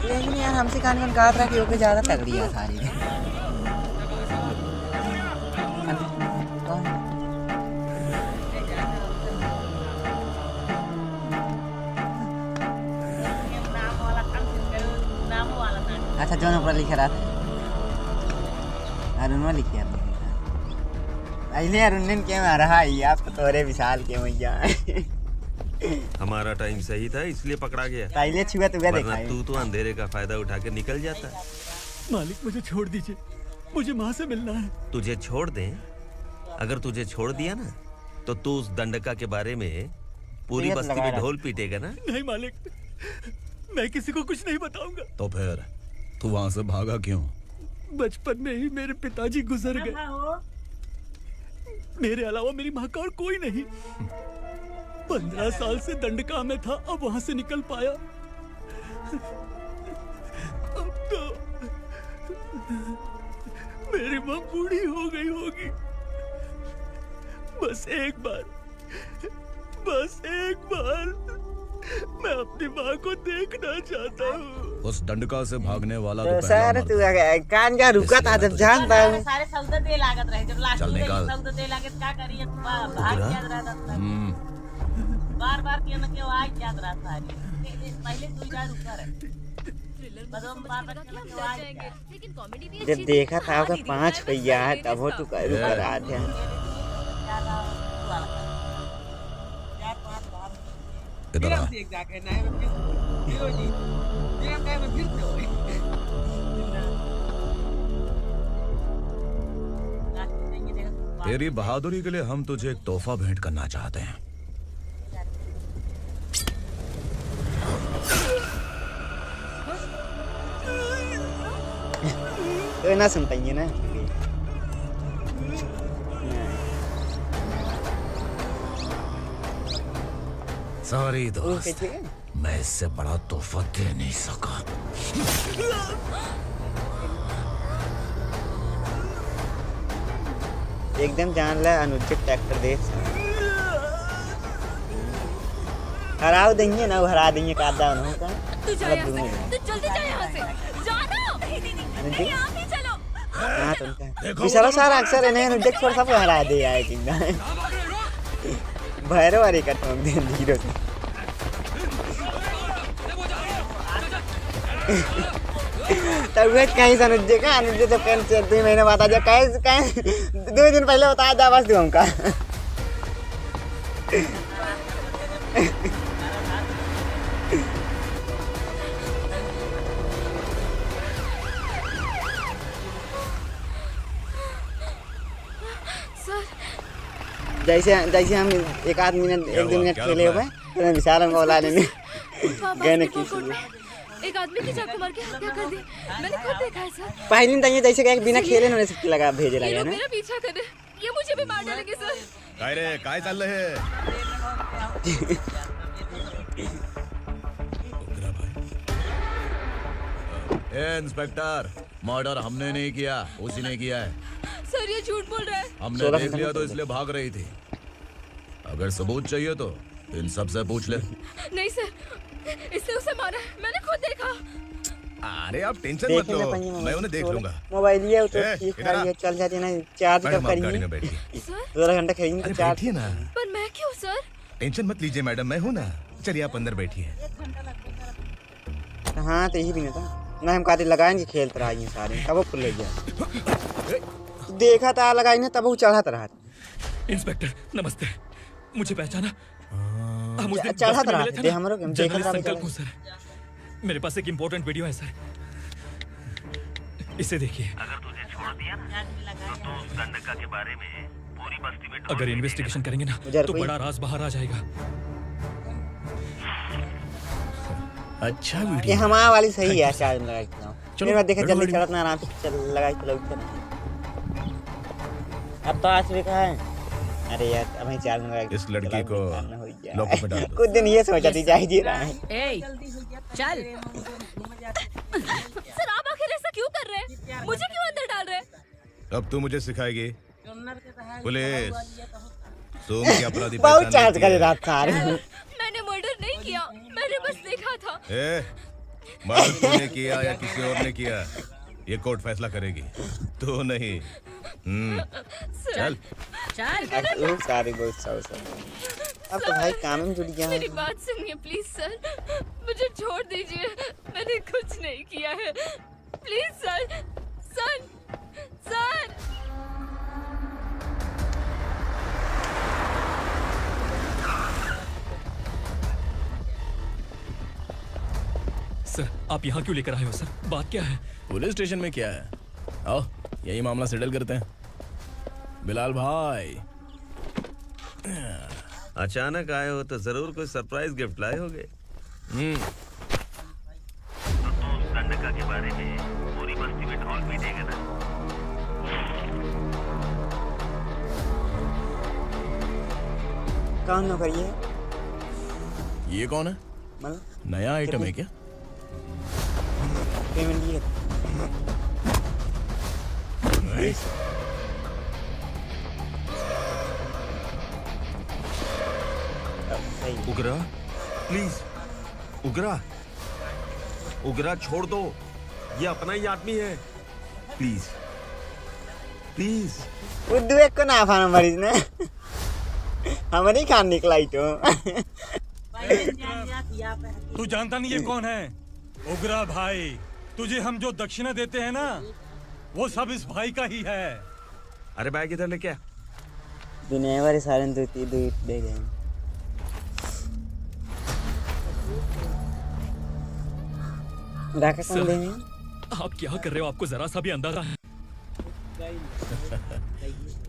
S9: लेकिन यार हमसे खाने कहा था कि ओके ज्यादा तगड़ी है सारी। अच्छा जो ऊपर लिख रहा था अरुण लिख के अरे अरुण ने क्या मारा है आप तो तोरे विशाल के मैया।
S12: हमारा टाइम सही था इसलिए पकड़ा गया।
S9: पहले छुआ तुगा देखा है।
S12: तू तो अंधेरे का फायदा उठा के निकल जाता।
S14: मालिक मुझे छोड़ दीजिए, मुझे माँ से मिलना है।
S12: तुझे छोड़ दें? अगर तुझे छोड़ दिया ना तो तू उस दंडका के बारे में पूरी बस्ती में ढोल पीटेगा ना।
S14: नहीं मालिक, मैं किसी को कुछ नहीं बताऊंगा।
S19: तो फिर तू वहां से भागा क्यों?
S14: बचपन में ही मेरे पिताजी गुजर गए, मेरे अलावा मेरी माँ का और कोई नहीं। 15 साल से दंडका में था, अब वहां से निकल पाया। अब तो मेरी माँ बूढ़ी हो गई होगी। बस एक बार मैं अपनी माँ को देखना चाहता हूँ।
S19: उस दंडका से भागने वाला
S9: तो सर तू कान का रुका था जब जानता हूँ।
S11: सारे सौदे दे लागत रहे, जब लास्ट
S19: चल
S11: में
S19: निकाल।
S11: सौदे दे लागत क्या करिए, भाग याद रहता था। बार क्यों ना क्यों आज याद रहता है। पहले 2000 ऊपर है, बदम बार क्यों ना क्यों आज।
S13: लेकिन कॉमेडी भी
S9: जब देखा था उसका 5 पैया है तब वो तू रुका रहा था।
S19: इधर आ। तेरी बहादुरी के लिए हम तुझे एक तोहफा भेंट करना चाहते हैं।
S9: तो ना सुनता ही है ना।
S19: सॉरी दोस्त, मैं इससे बड़ा तोहफा दे नहीं सका।
S9: एकदम जान ला अनुचित ट्रैक्टर दे हराव देंगे ना, हरा देंगे कादा उन्हों का।
S13: तू जा यहाँ से, तू जल्दी जा यहाँ से, जाना। नहीं आप ही चलो।
S9: हाँ तो विशाल सारा अक्सर इन्हें अनुचित छोड़ सबको हरा दे आए किंगा। भैरव वाली का ठोक दे हीरो से। तब वे कहीं से अनुज का तो कल से 2 महीने बाद आ जा, कहीं 2 दिन पहले बता जा बस दूँ का। जैसे हम 1-2 मिनट खेले हुए तो विशाल हमको बोला नहीं गए नहीं।
S13: एक आदमी की चाकू मार के हत्या कर दी, मैंने खुद देखा है सर।
S9: पहले दिन तक जैसे कि बिना खेले उन्होंने सब लगा भेजे लगा ना।
S13: मेरा पीछा करे, ये मुझे भी मार डालेंगे सर।
S3: काय रे काय चाललं हे?
S19: इंस्पेक्टर, मर्डर हमने नहीं किया, उसी ने किया है।
S13: सर ये झूठ बोल रहा है।
S19: हमने देख लिया तो इसलिए भाग रही थी। अगर सबूत चाहिए तो इन सब से पूछ ले।
S13: नहीं सर, इसने उसे मारा है, मैंने खुद देखा।
S3: अरे आप टेंशन मत लो, मैं उन्हें देख लूंगा।
S9: मोबाइल ये तो ठीक है, चल जाती ना, चार्ज कब करिए। 2 घंटा खेलेंगे तो चार्ज
S3: बैठिए ना।
S13: पर मैं क्यों सर?
S3: टेंशन मत लीजिए मैडम, मैं हूँ ना। चलिए आप अंदर बैठिए।
S9: हाँ तो यही भी नहीं था ना, हम काटे लगाएंगे खेलते रहिए सारे, तब वो खुल गया। देखा था लगाएंगे तब वो चढ़ाता रहा।
S14: इंस्पेक्टर नमस्ते, मुझे पहचाना?
S9: चढ़ाता रहा थे हम लोग।
S14: संकल्प हूँ सर, मेरे पास एक इम्पोर्टेंट वीडियो है सर, इसे देखिए।
S16: अगर तुझे छोड़ दिया ना तो तू उस दंडका के बारे में पूरी बस्ती में
S14: अगर इन्वेस्टिगेशन करेंगे ना तो बड़ा राज बाहर आ जाएगा।
S19: अच्छा वीडियो
S9: ये हमारा वाली सही है। चार्ज लगा के चलो, मैं देखा जल्दी चढ़त ना, आराम से चल लगा के चलो। अब तो आज भी कहा है। अरे यार अब ही चार्ज लगा के
S19: इस लड़की को लॉकअप में डाल दो।
S9: कुछ दिन ये सोचा थी जा ही रहा है।
S8: चल। सर आप आखिर ऐसा क्यों कर रहे हैं? मुझे क्यों
S3: अब तू मुझे सिखाएगी पुलिस तुम क्या अपराधी
S9: बहुत
S3: पहचान
S9: चार्ज
S3: लेती
S9: कर
S3: है?
S9: रहा था
S13: मैंने मर्डर नहीं किया, मैंने बस देखा था।
S3: मर्डर तूने किया या किसी और ने किया ये कोर्ट फैसला करेगी, तो नहीं। चल
S9: बहुत सारे अब तो भाई काम में जुड़ गया।
S13: मेरी बात सुनिए प्लीज सर, मुझे छोड़ दीजिए, मैंने कुछ नहीं किया है। Please sir, sir, sir.
S14: Sir आप यहाँ क्यों लेकर आए हो सर? बात क्या है?
S2: पुलिस स्टेशन में क्या है? आओ यही मामला सेटल करते हैं। बिलाल भाई
S12: अचानक आए हो तो जरूर कोई सरप्राइज गिफ्ट लाए होगे। तो उस दंडका के बारे में पूरी बस्ती में ढोल पीटेगा ना?
S9: कौन नौकर
S2: ये कौन है?
S9: मतलब
S2: नया आइटम है क्या?
S9: पेमेंट दिए
S12: उगरा प्लीज, उगरा उगरा छोड़ दो, ये अपना ही आदमी है। Please please.
S9: उर्दू एक को ना फाना मरीज ने हमारी खान निकलाई तो।
S1: तू जानता नहीं ये कौन है? उगरा भाई। तुझे हम जो दक्षिणा देते हैं ना, वो सब इस भाई का ही है।
S12: अरे बैग इधर लेके आ।
S9: दुनिया भरे सारे दे गए।
S14: सर, आप क्या कर रहे हो? आपको जरा सा भी अंदाजा है?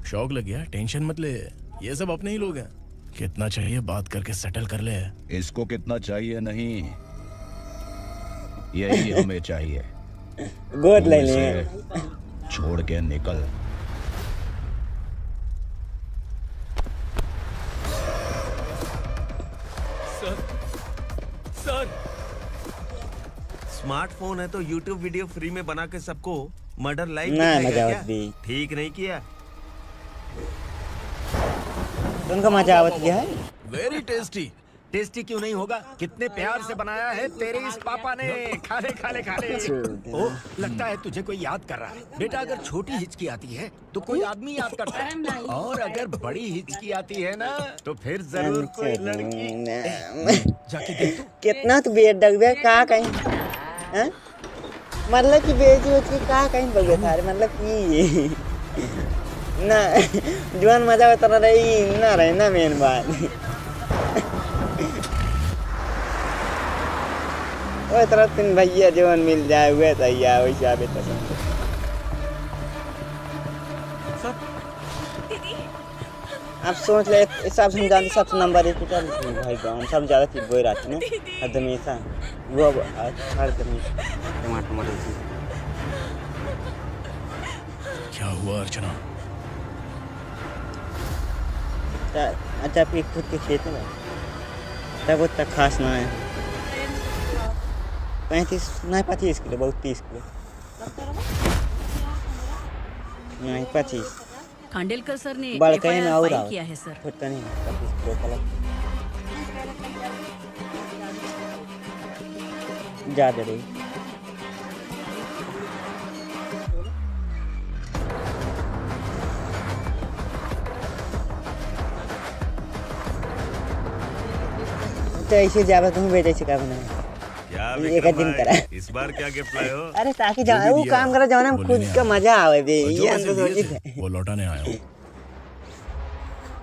S2: शौक लग गया? टेंशन मत ले, ये सब अपने ही लोग हैं। कितना चाहिए बात करके सेटल कर ले।
S20: इसको कितना चाहिए नहीं, यही हमें चाहिए।
S9: गोद ले ले।
S20: छोड़ के निकल।
S14: सर
S12: स्मार्टफोन है तो YouTube वीडियो फ्री में बना के सबको मर्डर लाइव
S9: दिखाएगा
S12: क्या? ठीक नहीं किया।
S9: उनका मजा आवत गया है।
S7: Very tasty. टेस्टी क्यों नहीं होगा? कितने प्यार से बनाया है तेरे इस पापा ने। खाले खाले खाले। ओ, लगता है तुझे कोई याद कर रहा है। बेटा अगर छोटी हिचकी आती है तो कोई आदमी याद करता है, और अगर बड़ी हिचकी आती है ना तो फिर जरूर कोई लड़की। जाके देख तू।
S9: कितना तू बेट डग गया का कहीं हैं? मतलब कि बेची उचकी का कहीं बगे थारे, मतलब कि ना जवान मजा उतर रही ना रहे ना मेन बात। वो तरह तीन भैया जवान मिल जाए हुए तैयार वैसे आवे तो आप सोच ले हिसाब से जानते सबसे नंबर 1 चल भाई गांव सब ज्यादा चीज बोई रहती ना हर हमेशा वो हर टमाटर
S2: क्या हुआ अर्चना?
S9: अच्छा फिर खुद के खेत में तब उतना खास ना है। 35 नहीं 25 किलो, बहुत 30 किलो नहीं 25।
S8: खांडेलकर सर ने
S9: बड़का में और
S8: फाइल किया है सर।
S9: छोटा नहीं 25 किलो का ज्यादा रही। तो ऐसे जावा तुम बेटे से का बनाया एक दिन करा।
S12: इस बार क्या गिफ्ट लाए हो?
S9: अरे ताकि जाओ वो काम करा जाओ ना खुद का मजा आवे बे। ये अंदर सोची थे
S2: वो लौटाने आया हूँ।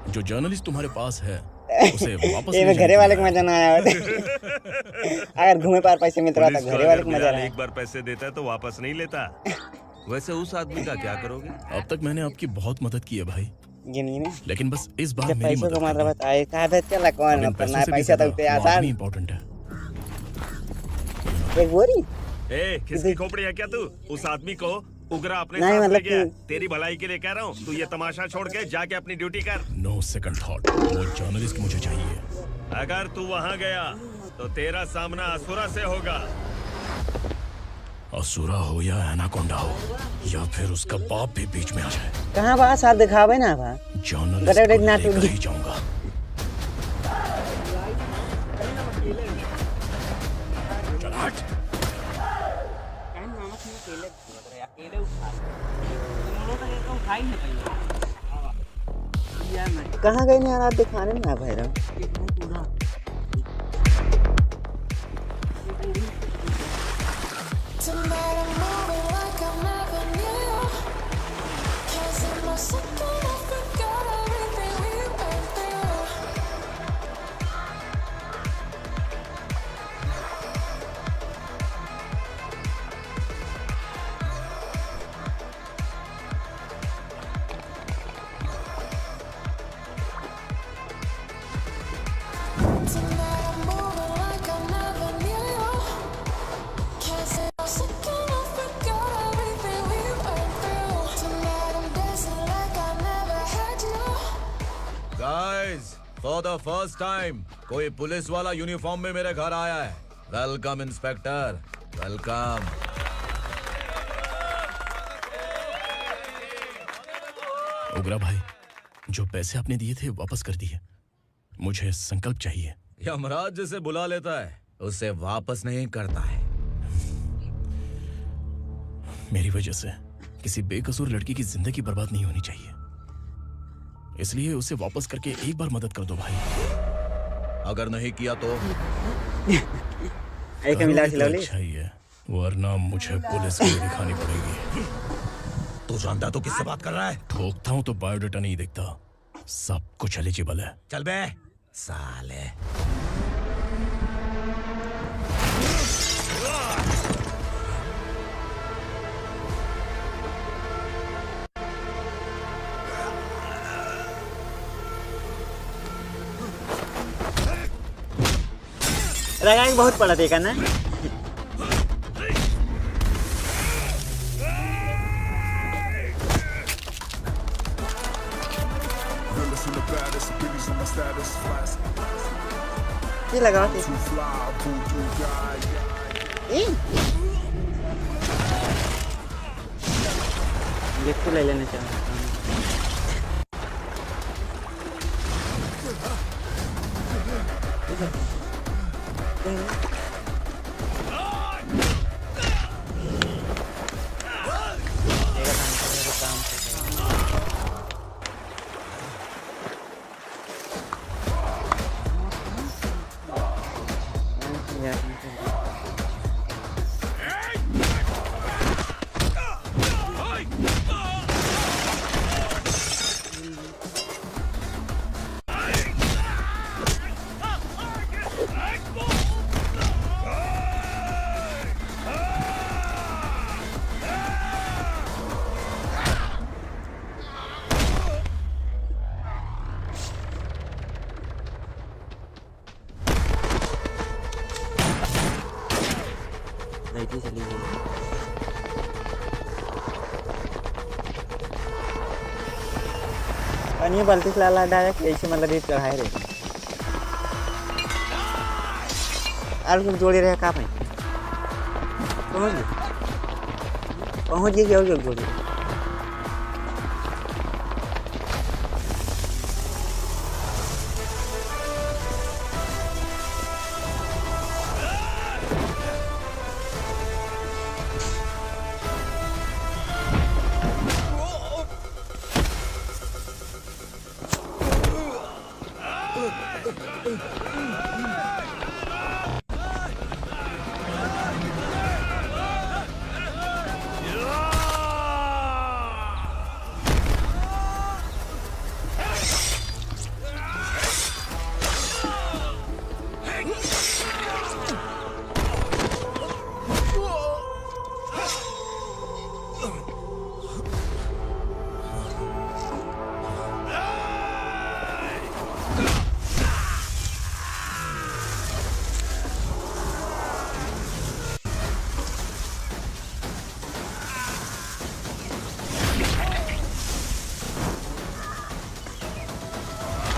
S2: जो जर्नलिस्ट तुम्हारे पास है उसे वापस
S9: ये घरे वाले को मजा ना आया अगर घूमे पार पैसे मिलता था घरे वाले को मजा आया।
S12: एक बार पैसे देता है तो वापस नहीं लेता। वैसे उस आदमी का क्या करोगे?
S2: अब तक मैंने आपकी बहुत मदद की है भाई,
S9: गिनी में
S2: लेकिन बस इस बार मेरी
S9: पैसों
S2: मदद
S9: को मतलब बताए कहा था चला कौन अपना पैसा तो उते आसान
S2: इम्पोर्टेंट है।
S9: एक बोरी
S12: ए किसकी खोपड़ी है क्या तू? उस आदमी को उगरा अपने
S9: नहीं,
S12: साथ ले
S9: मतलब
S12: गया। तेरी भलाई के लिए कह रहा हूँ, तू ये तमाशा छोड़ के जाके अपनी ड्यूटी कर।
S2: नो सेकंड थॉट, वो जर्नलिस्ट मुझे चाहिए।
S12: अगर तू वहाँ गया तो तेरा सामना असुरा से होगा।
S2: असुरा हो या एनाकोंडा हो या फिर उसका बाप भी बीच में आ जाए,
S9: कहाँ बा साथ दिखावे ना बा
S2: जर्नलिस्ट को लेकर ही जाऊंगा।
S9: कहाँ गए यार आप दिखाने ना Bhairav.
S12: For the first time कोई पुलिस वाला यूनिफॉर्म में मेरे घर आया है। Welcome inspector, welcome.
S2: उग्रा भाई, जो पैसे आपने दिए थे वापस कर दिए। मुझे संकल्प चाहिए।
S12: यमराज जिसे बुला लेता है उसे वापस नहीं करता है।
S2: मेरी वजह से किसी बेकसूर लड़की की जिंदगी बर्बाद नहीं होनी चाहिए, इसलिए उसे वापस करके एक बार मदद कर दो भाई।
S12: अगर नहीं किया तो
S2: अच्छा ही है, वरना मुझे पुलिस को दिखानी पड़ेगी।
S12: तू जानता तो किससे बात कर रहा है?
S2: ठोकता हूँ तो बायोडाटा नहीं देखता, सब कुछ एलिजिबल है।
S12: चल बे साले।
S9: रंग बहुत पड़ा देखा ना। ये लगा गिफ्ट ले लेना चाहिए। बाल्टी से लाला डायरेक्ट ऐसे मतलब रेट चढ़ाए रहे आलू को जोड़े रहे कहाँ पे पहुँच गए और जोड़े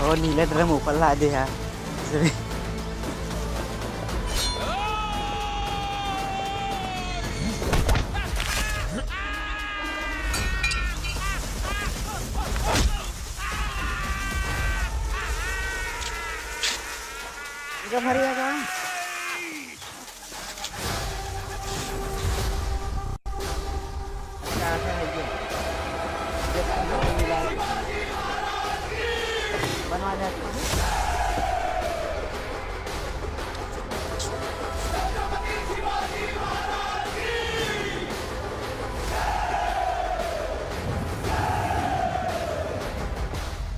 S9: और नीले ड्रम ऊपर ला दे यार। का भरिया का बनवा जाता है।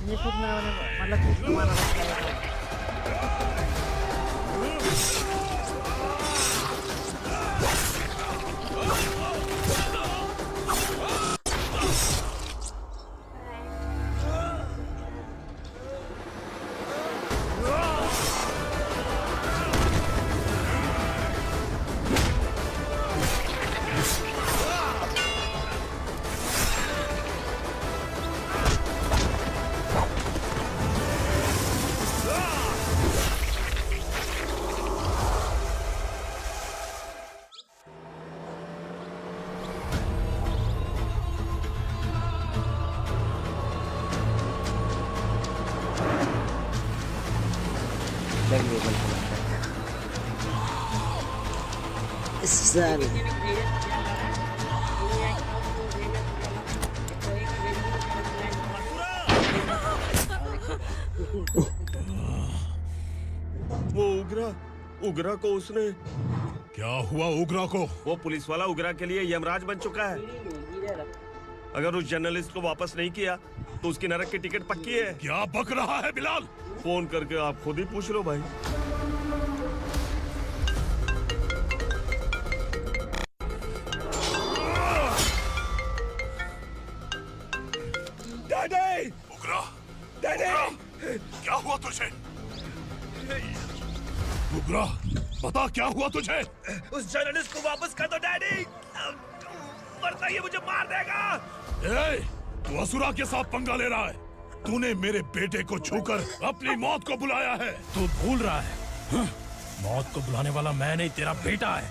S9: ये खुद ना मतलब कुछ तुम्हारा सारे
S12: वो उगरा को उसने
S19: क्या हुआ उगरा को?
S12: वो पुलिस वाला उगरा के लिए यमराज बन चुका है। अगर उस जर्नलिस्ट को वापस नहीं किया तो उसकी नरक की टिकट पक्की है।
S19: क्या बक रहा है बिलाल?
S12: फोन करके आप खुद ही पूछ लो भाई।
S19: क्या हुआ तुझे? उगरा, बता क्या हुआ तुझे?
S12: उस जर्नलिस्ट को वापस कर दो डैडी, वरना ये मुझे मार देगा।
S19: तू असुरा के साथ पंगा ले रहा है। तूने मेरे बेटे को छूकर अपनी मौत को बुलाया है।
S2: तू भूल रहा है, मौत को बुलाने वाला मैं नहीं, तेरा बेटा है।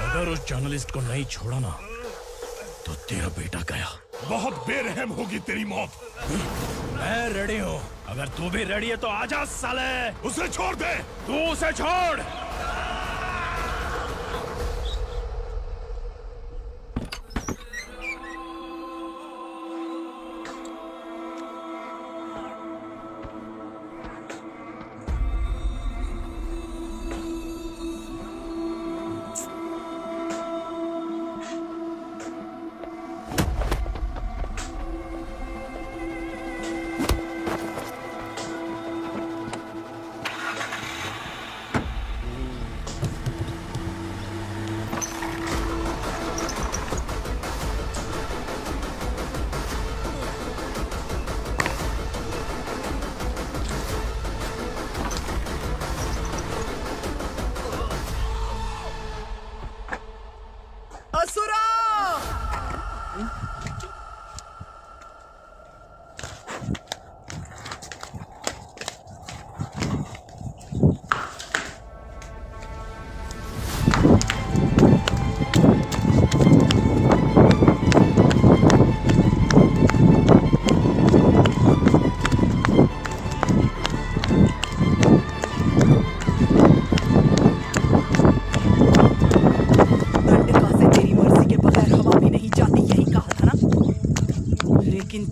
S2: अगर उस जर्नलिस्ट को नहीं छोड़ा ना तो तेरा बेटा गया।
S19: बहुत बेरहम होगी तेरी मौत।
S2: मैं रेडी हूँ, अगर तू भी रेडी है तो आजा साले।
S19: उसे छोड़ दे।
S2: तू उसे छोड़।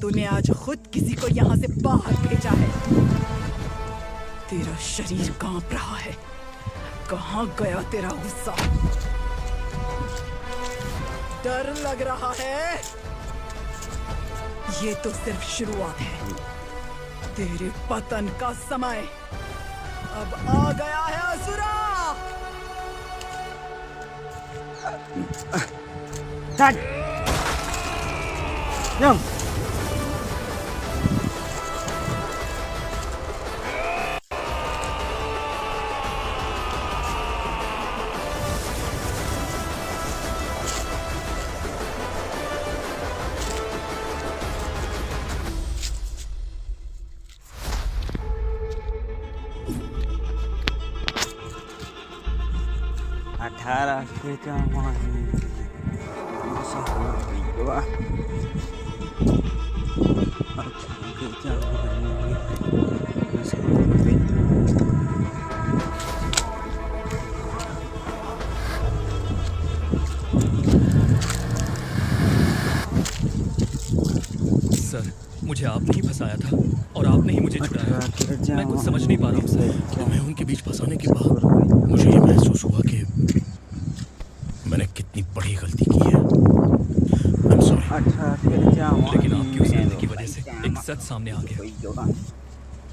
S21: तूने आज खुद किसी को यहाँ से बाहर भेजा है। तेरा शरीर कांप रहा है। कहाँ गया तेरा गुस्सा? डर लग रहा है? ये तो सिर्फ शुरुआत है। तेरे पतन का समय अब आ गया है असुरा।
S14: मुझे आपने ही फंसाया था और आपने ही मुझे छुड़ाया। मैं कुछ समझ नहीं पा रहा हूँ सर।
S2: मैं उनके बीच फंसाने के बाद मुझे ये महसूस हुआ कि मैंने कितनी बड़ी गलती की है। I'm sorry।
S14: लेकिन आपकी उस गलती की वजह से एक सच सामने आ गया।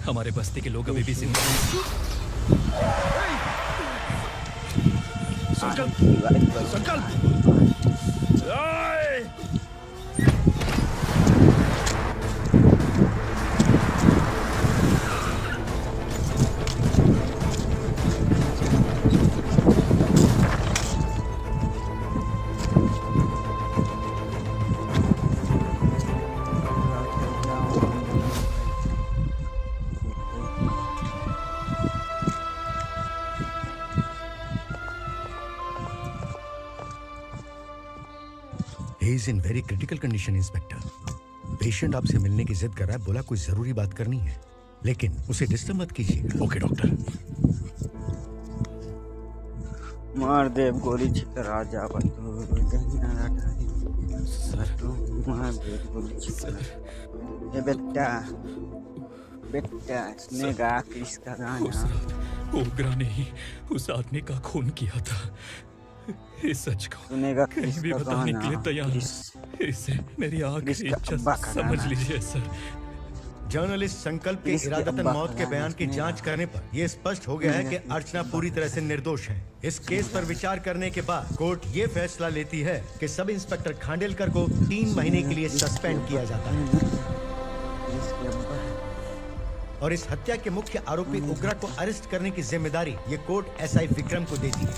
S14: हमारे बस्ती के लोग अभी भी जिंदा हैं।
S2: संकल्प, संकल्प।
S10: He is in very critical condition, inspector. Patient आपसे मिलने की जिद कर रहा है, बोला कोई जरूरी बात करनी है, लेकिन उसे डिस्टर्ब मत कीजिएगा।
S2: Okay doctor.
S9: मार दे गोली छितर आ जा बंदो सर मार दे गोली छितर। ये बेटा बेटा इसने गा किसका गाना?
S14: ओग्रा ने ही उस आदमी का खून किया था। इस सच को कहीं भी बताने के लिए तैयार। इसे मेरी आखिरी इच्छा समझ लीजिए सर।
S10: जर्नलिस्ट संकल्प के इरादतन मौत के बयान की जांच करने पर यह स्पष्ट हो गया है कि अर्चना पूरी तरह से निर्दोष है। इस केस पर विचार करने के बाद कोर्ट ये फैसला लेती है कि सब इंस्पेक्टर खांडेलकर को 3 महीने के लिए सस्पेंड किया जाता है और इस हत्या के मुख्य आरोपी उग्रा को अरेस्ट करने की जिम्मेदारी ये कोर्ट एसआई विक्रम को देती है।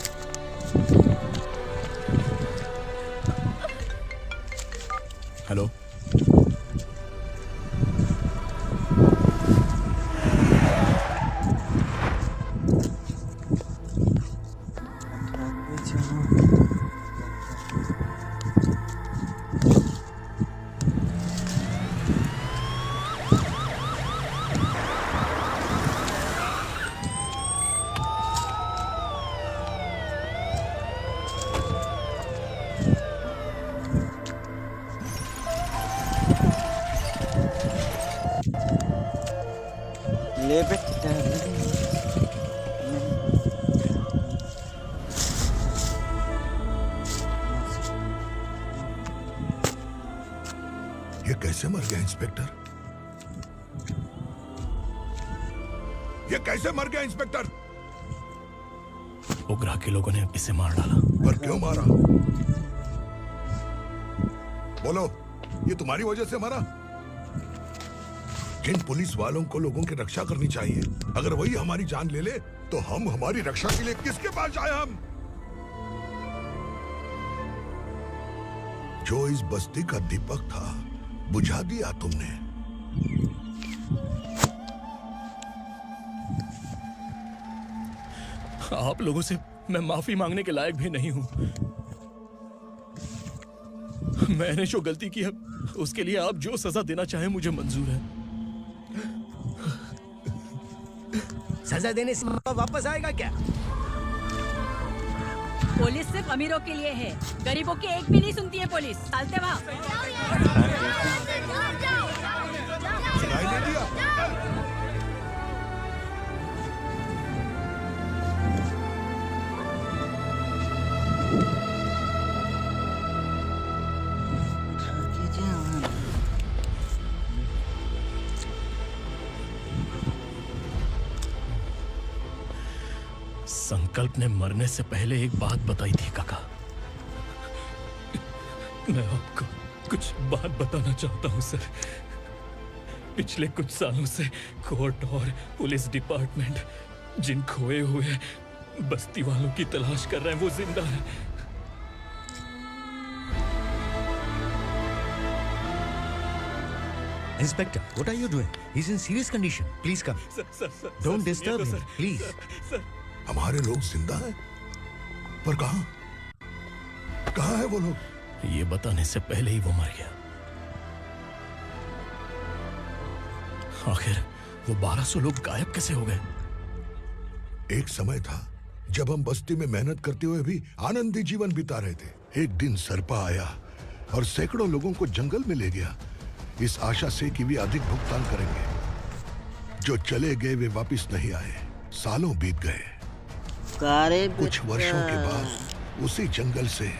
S2: हेलो,
S9: ले बेटा
S6: ये कैसे मर गया इंस्पेक्टर? ये कैसे मर गया इंस्पेक्टर?
S2: उग्रा के लोगों ने इसे मार डाला।
S6: पर क्यों मारा? बोलो, ये तुम्हारी वजह से मारा? जिन पुलिस वालों को लोगों की रक्षा करनी चाहिए, अगर वही हमारी जान ले ले तो हम हमारी रक्षा के लिए किसके पास जाए? हम जो इस बस्ती का दीपक था बुझा दिया तुमने।
S2: आप लोगों से मैं माफी मांगने के लायक भी नहीं हूं। मैंने जो गलती की है उसके लिए आप जो सजा देना चाहें मुझे मंजूर है।
S4: सजा देने से वापस आएगा क्या?
S8: पुलिस सिर्फ अमीरों के लिए है, गरीबों की एक भी नहीं सुनती है पुलिस। चलते वहाँ।
S2: संकल्प ने मरने से पहले एक बात बताई थी काका।
S14: मैं आपको कुछ बात बताना चाहता हूं सर। पिछले कुछ सालों से कोर्ट और पुलिस डिपार्टमेंट जिन खोए हुए बस्ती वालों की तलाश कर रहे हैं वो जिंदा है।
S10: Inspector, what are you doing? He's in serious condition. Please come. Don't disturb him, please.
S6: हमारे लोग जिंदा हैं? पर कहां? कहां है वो लोग?
S2: ये बताने से पहले ही वो मर गया। आखिर वो 1200 लोग गायब कैसे हो गए?
S6: एक समय था जब हम बस्ती में मेहनत करते हुए भी आनंदी जीवन बिता रहे थे। एक दिन सरपा आया और सैकड़ों लोगों को जंगल में ले गया। इस आशा से कि वे अधिक भुगतान करेंगे। जो चले गए वे वापस नहीं आए। सालों बीत गए। कुछ वर्षों के बाद उसी जंगल से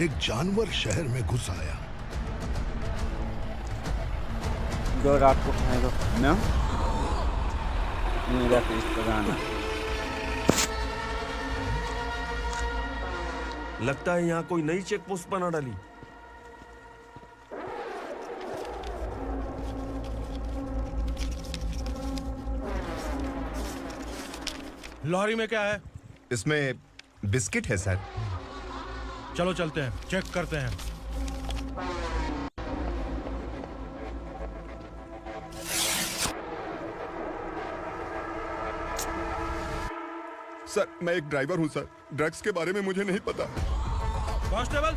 S6: एक जानवर शहर में घुस आया।
S9: जो रात को खाएगा ना मेरा फेस लगाना।
S16: लगता है यहाँ कोई नई चेक पोस्ट बना डाली।
S2: लॉरी में क्या है?
S15: इसमें बिस्किट है सर।
S2: चलो चलते हैं, चेक करते हैं।
S15: सर मैं एक ड्राइवर हूं सर, ड्रग्स के बारे में मुझे नहीं पता।
S2: कांस्टेबल,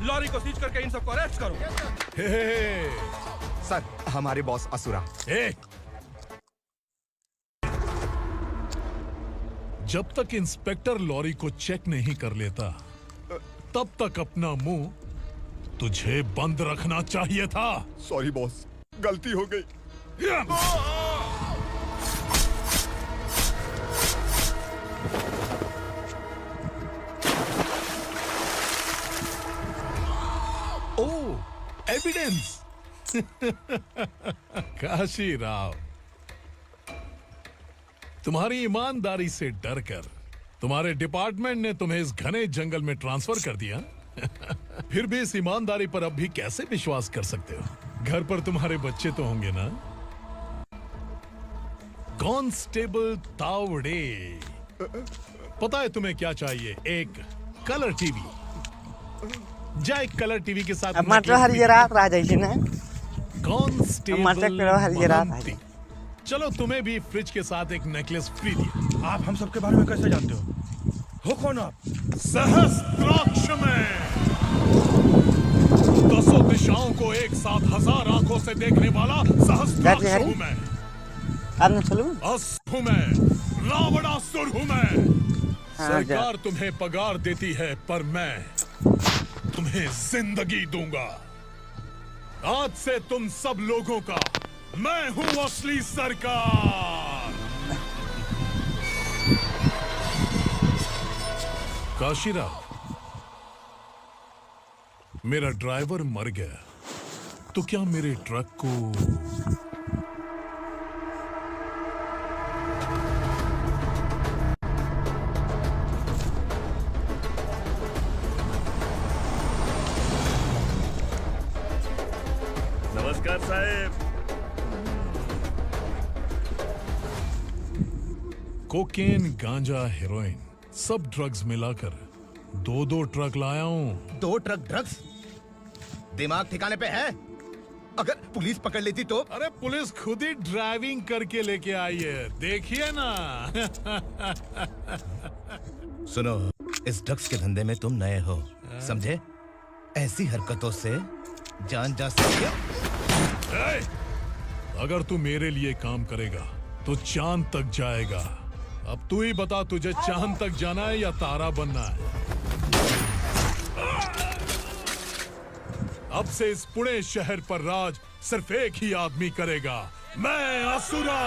S2: लॉरी को सीज करके इन सबको अरेस्ट करो।
S15: सर हमारे बॉस असुरा।
S5: जब तक इंस्पेक्टर लॉरी को चेक नहीं कर लेता तब तक अपना मुंह तुझे बंद रखना चाहिए था।
S15: सॉरी बॉस, गलती हो गई।
S5: ओह, एविडेंस। काशी राव, तुम्हारी ईमानदारी से डरकर तुम्हारे डिपार्टमेंट ने तुम्हें इस घने जंगल में ट्रांसफर कर दिया। फिर भी इस ईमानदारी पर अब भी कैसे विश्वास कर सकते हो? घर पर तुम्हारे बच्चे तो होंगे ना? कांस्टेबल तावड़े, पता है तुम्हें क्या चाहिए? एक कलर टीवी। जा एक कलर टीवी के साथ कांस्टेबल। चलो तुम्हें भी फ्रिज के साथ एक नेकलेस फ्री दिया।
S2: आप हम सबके बारे में कैसे जानते हो? हो कौन आप?
S5: सहस्त्राक्ष में 10 दिशाओं को एक साथ 1000 आंखों से देखने वाला सहस्त्राक्ष हूँ मैं। हूँ मैं, रावणासुर हूँ मैं। सरकार तुम्हें पगार देती है पर मैं तुम्हें जिंदगी दूंगा। आज से तुम सब लोगों का मैं हूं असली सरकार। काशीराव, मेरा ड्राइवर मर गया तो क्या मेरे ट्रक को
S16: नमस्कार साहब।
S5: कोकेन, गांजा, हेरोइन सब ड्रग्स मिलाकर 2 ट्रक लाया हूँ।
S3: 2 ट्रक ड्रग्स? दिमाग ठिकाने पे है? अगर पुलिस पकड़ लेती तो?
S5: अरे पुलिस खुद ही ड्राइविंग करके लेके आई है, देखिए ना।
S3: सुनो, इस ड्रग्स के धंधे में तुम नए हो, समझे? ऐसी हरकतों से जान जा सकती है।
S5: अगर तू मेरे लिए काम करेगा तो चांद तक जाएगा। अब तू ही बता, तुझे चांद तक जाना है या तारा बनना है? अब से इस पुणे शहर पर राज सिर्फ एक ही आदमी करेगा, मैं असुरा।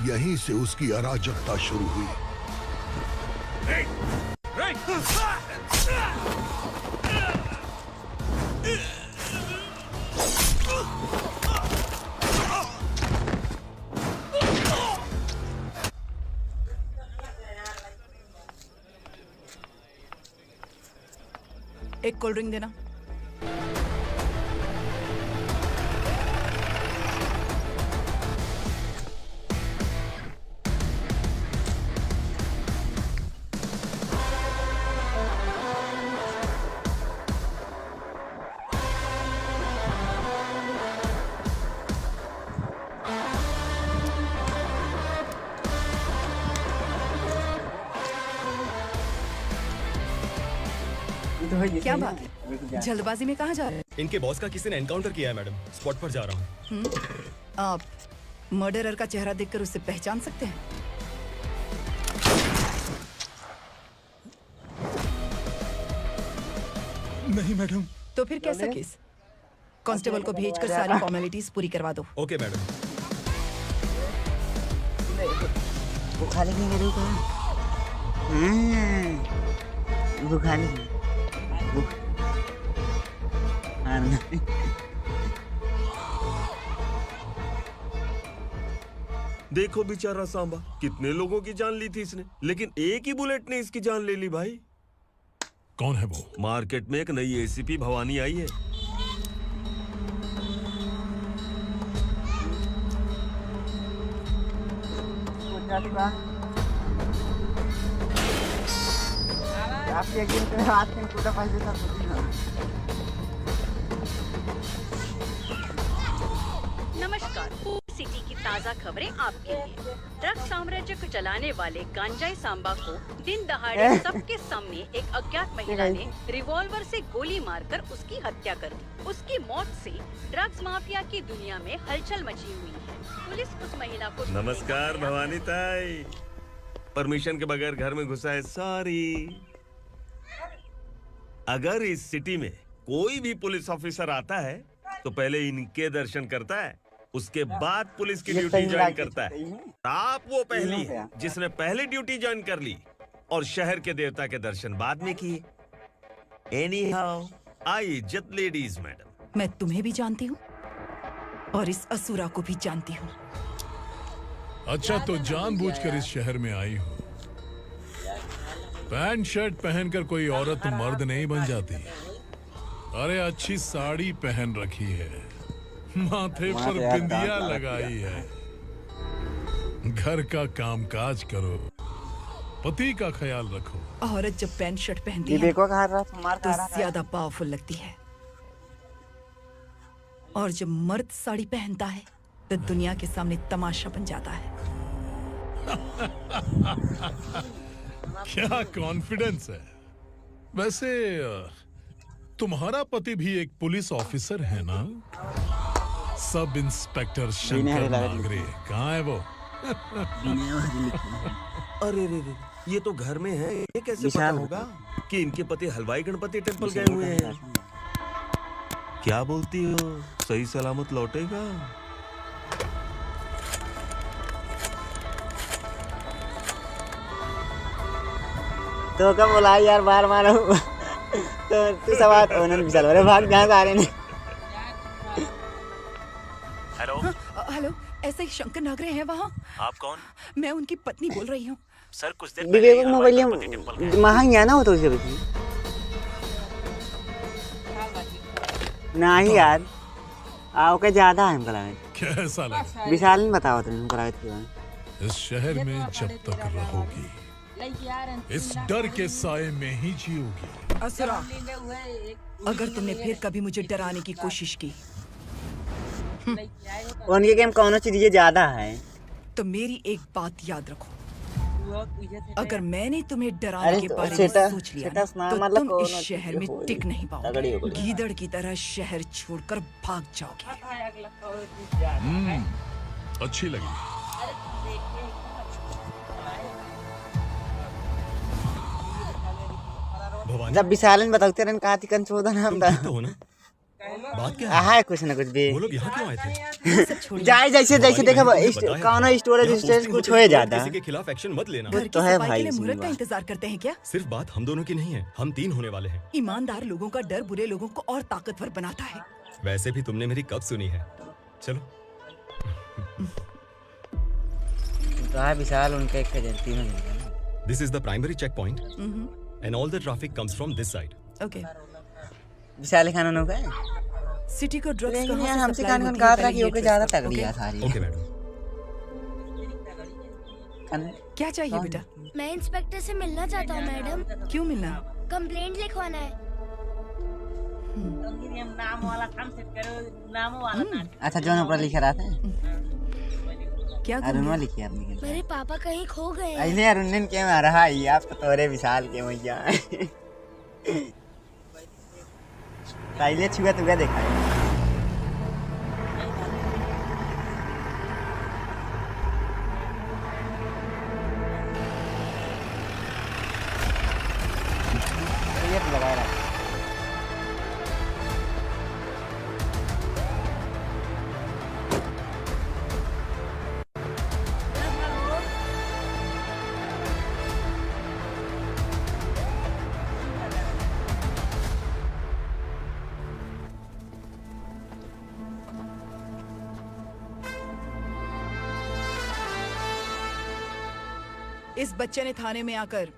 S6: यहीं से उसकी अराजकता शुरू हुई।
S21: एक कोल्ड ड्रिंक देना। क्या बात है, जल्दबाजी में कहाँ जा रहे हैं?
S22: इनके बॉस का किसी ने एनकाउंटर किया है मैडम, स्पॉट पर जा रहा हूँ।
S21: आप मर्डरर का चेहरा देखकर उसे पहचान सकते हैं?
S1: नहीं मैडम,
S21: तो फिर कैसा केस? कांस्टेबल को भेजकर सारी फॉर्मेलिटीज पूरी करवा दो।
S22: Okay madam.
S9: वो खाली नहीं करेगी वो खाली
S12: देखो बेचारा सांबा, कितने लोगों की जान ली थी इसने, लेकिन एक ही बुलेट ने इसकी जान ले ली भाई।
S5: कौन है वो?
S12: मार्केट में एक नई एसीपी भवानी आई है।
S9: आपके एक दिन के हाथ में पूरा पैसे सब
S8: नमस्कार, सिटी की ताज़ा खबरें आपके लिए। ड्रग साम्राज्य को चलाने वाले गांजाई सांबा को दिन दहाड़े सबके सामने एक अज्ञात महिला ने रिवॉल्वर से गोली मारकर उसकी हत्या कर दी। उसकी मौत से ड्रग्स माफिया की दुनिया में हलचल मची हुई है। पुलिस उस महिला को
S12: नमस्कार भवानी ताई, परमिशन के बगैर घर में घुसा है, सॉरी। अगर इस सिटी में कोई भी पुलिस ऑफिसर आता है तो पहले इनके दर्शन करता है, उसके बाद पुलिस की ड्यूटी ज्वाइन करता है। आप वो पहली है जिसने पहले ड्यूटी ज्वाइन कर ली और शहर के देवता के दर्शन बाद में किए। एनीहाउ, आई इज्जत लेडीज मैडम।
S21: मैं तुम्हें भी जानती हूँ और इस असुरा को भी जानती हूँ।
S5: अच्छा, तो जानबूझकर इस शहर में आई हो। पैंट शर्ट पहनकर कोई औरत मर्द नहीं बन जाती। अरे अच्छी साड़ी पहन रखी है, माथे पर बिंदिया लगाई है, घर का कामकाज करो, पति का ख्याल रखो।
S21: औरत जब पैंट शर्ट पहनती है तो ज्यादा पावरफुल लगती है, और जब मर्द साड़ी पहनता है तो दुनिया के सामने तमाशा बन जाता है।
S5: क्या कॉन्फिडेंस है। वैसे तुम्हारा पति भी एक पुलिस ऑफिसर है ना? सब इंस्पेक्टर शंकर नागरे, कहाँ है वो?
S12: अरे रे रे, ये तो घर में है, ये कैसे पता होगा कि इनके पति हलवाई गणपति टेम्पल गए हुए हैं? क्या बोलती हो, सही सलामत लौटेगा?
S9: तो कब बोला यार, बार बार तो तू सब बात ओनर विशाल वाले भाग जहाँ आ रहे हैं।
S14: हेलो
S21: हेलो, ऐसे ही शंकर नागरे हैं वहाँ?
S14: आप कौन?
S21: मैं उनकी पत्नी बोल रही हूँ।
S14: सर कुछ देर
S9: विवेक मोबाइल महंग है ना वो, तो उसे बची नहीं यार। आओ के ज्यादा है हमको लगा।
S5: कैसा लगा?
S9: विशाल ने बताओ तुम हमको लगा।
S5: इस शहर में जब तक रहोगी इस डर के साए में ही जियोगी।
S21: असुरा, अगर तुमने फिर कभी मुझे डराने की कोशिश की
S9: उनके गेम कौन चीज ज्यादा है
S21: तो मेरी एक बात याद रखो, अगर मैंने तुम्हें डराने के बारे में सोच लिया तो तुम इस शहर में टिक नहीं पाओगे। गीदड़ की तरह शहर छोड़कर भाग जाओगे।
S5: अच्छी लगी।
S9: जब विशाल ने बताते रहे कहा थी कंचोदन हम
S22: तो ना बात क्या
S9: है? कुछ ना कुछ भी।
S22: वो लोग यहाँ क्यों आए थे?
S9: जाए जैसे जैसे देखो कौन स्टोरेज स्टेज कुछ हो जाता
S22: किसी के खिलाफ एक्शन मत लेना।
S9: तो है भाई,
S21: मुहूर्त का इंतजार करते हैं क्या?
S22: सिर्फ बात हम दोनों की नहीं है, हम 3 होने वाले हैं।
S21: ईमानदार लोगों का डर बुरे लोगों को और ताकतवर बनाता है।
S22: वैसे भी तुमने मेरी कब सुनी है। चलो।
S9: तो विशाल उनका एक एजेंसी में मिल गया।
S22: This is the primary checkpoint, and all the traffic comes from this side.
S21: Okay.
S9: विशाल खाना होगा
S21: सिटी को ड्रग्स कहां से
S9: हमसे कान कहा था कि ओके ज्यादा तगड़ी है सारी।
S22: Okay madam.
S21: क्या चाहिए बेटा?
S13: मैं इंस्पेक्टर से मिलना चाहता हूँ मैडम।
S21: क्यों मिलना?
S13: कंप्लेंट लिखवाना है।
S11: नाम वाला काम सेट करो, नाम वाला।
S9: अच्छा जो ऊपर लिखा रहा था
S21: क्या?
S9: अरुण लिखी आपने?
S13: मेरे पापा कहीं खो गए।
S9: अरे अरुण ने क्या मारा है आप तो रे विशाल के भैया। पहले छुआ तुगा देखा है। ये लगा रहा
S21: इस बच्चे ने थाने में आकर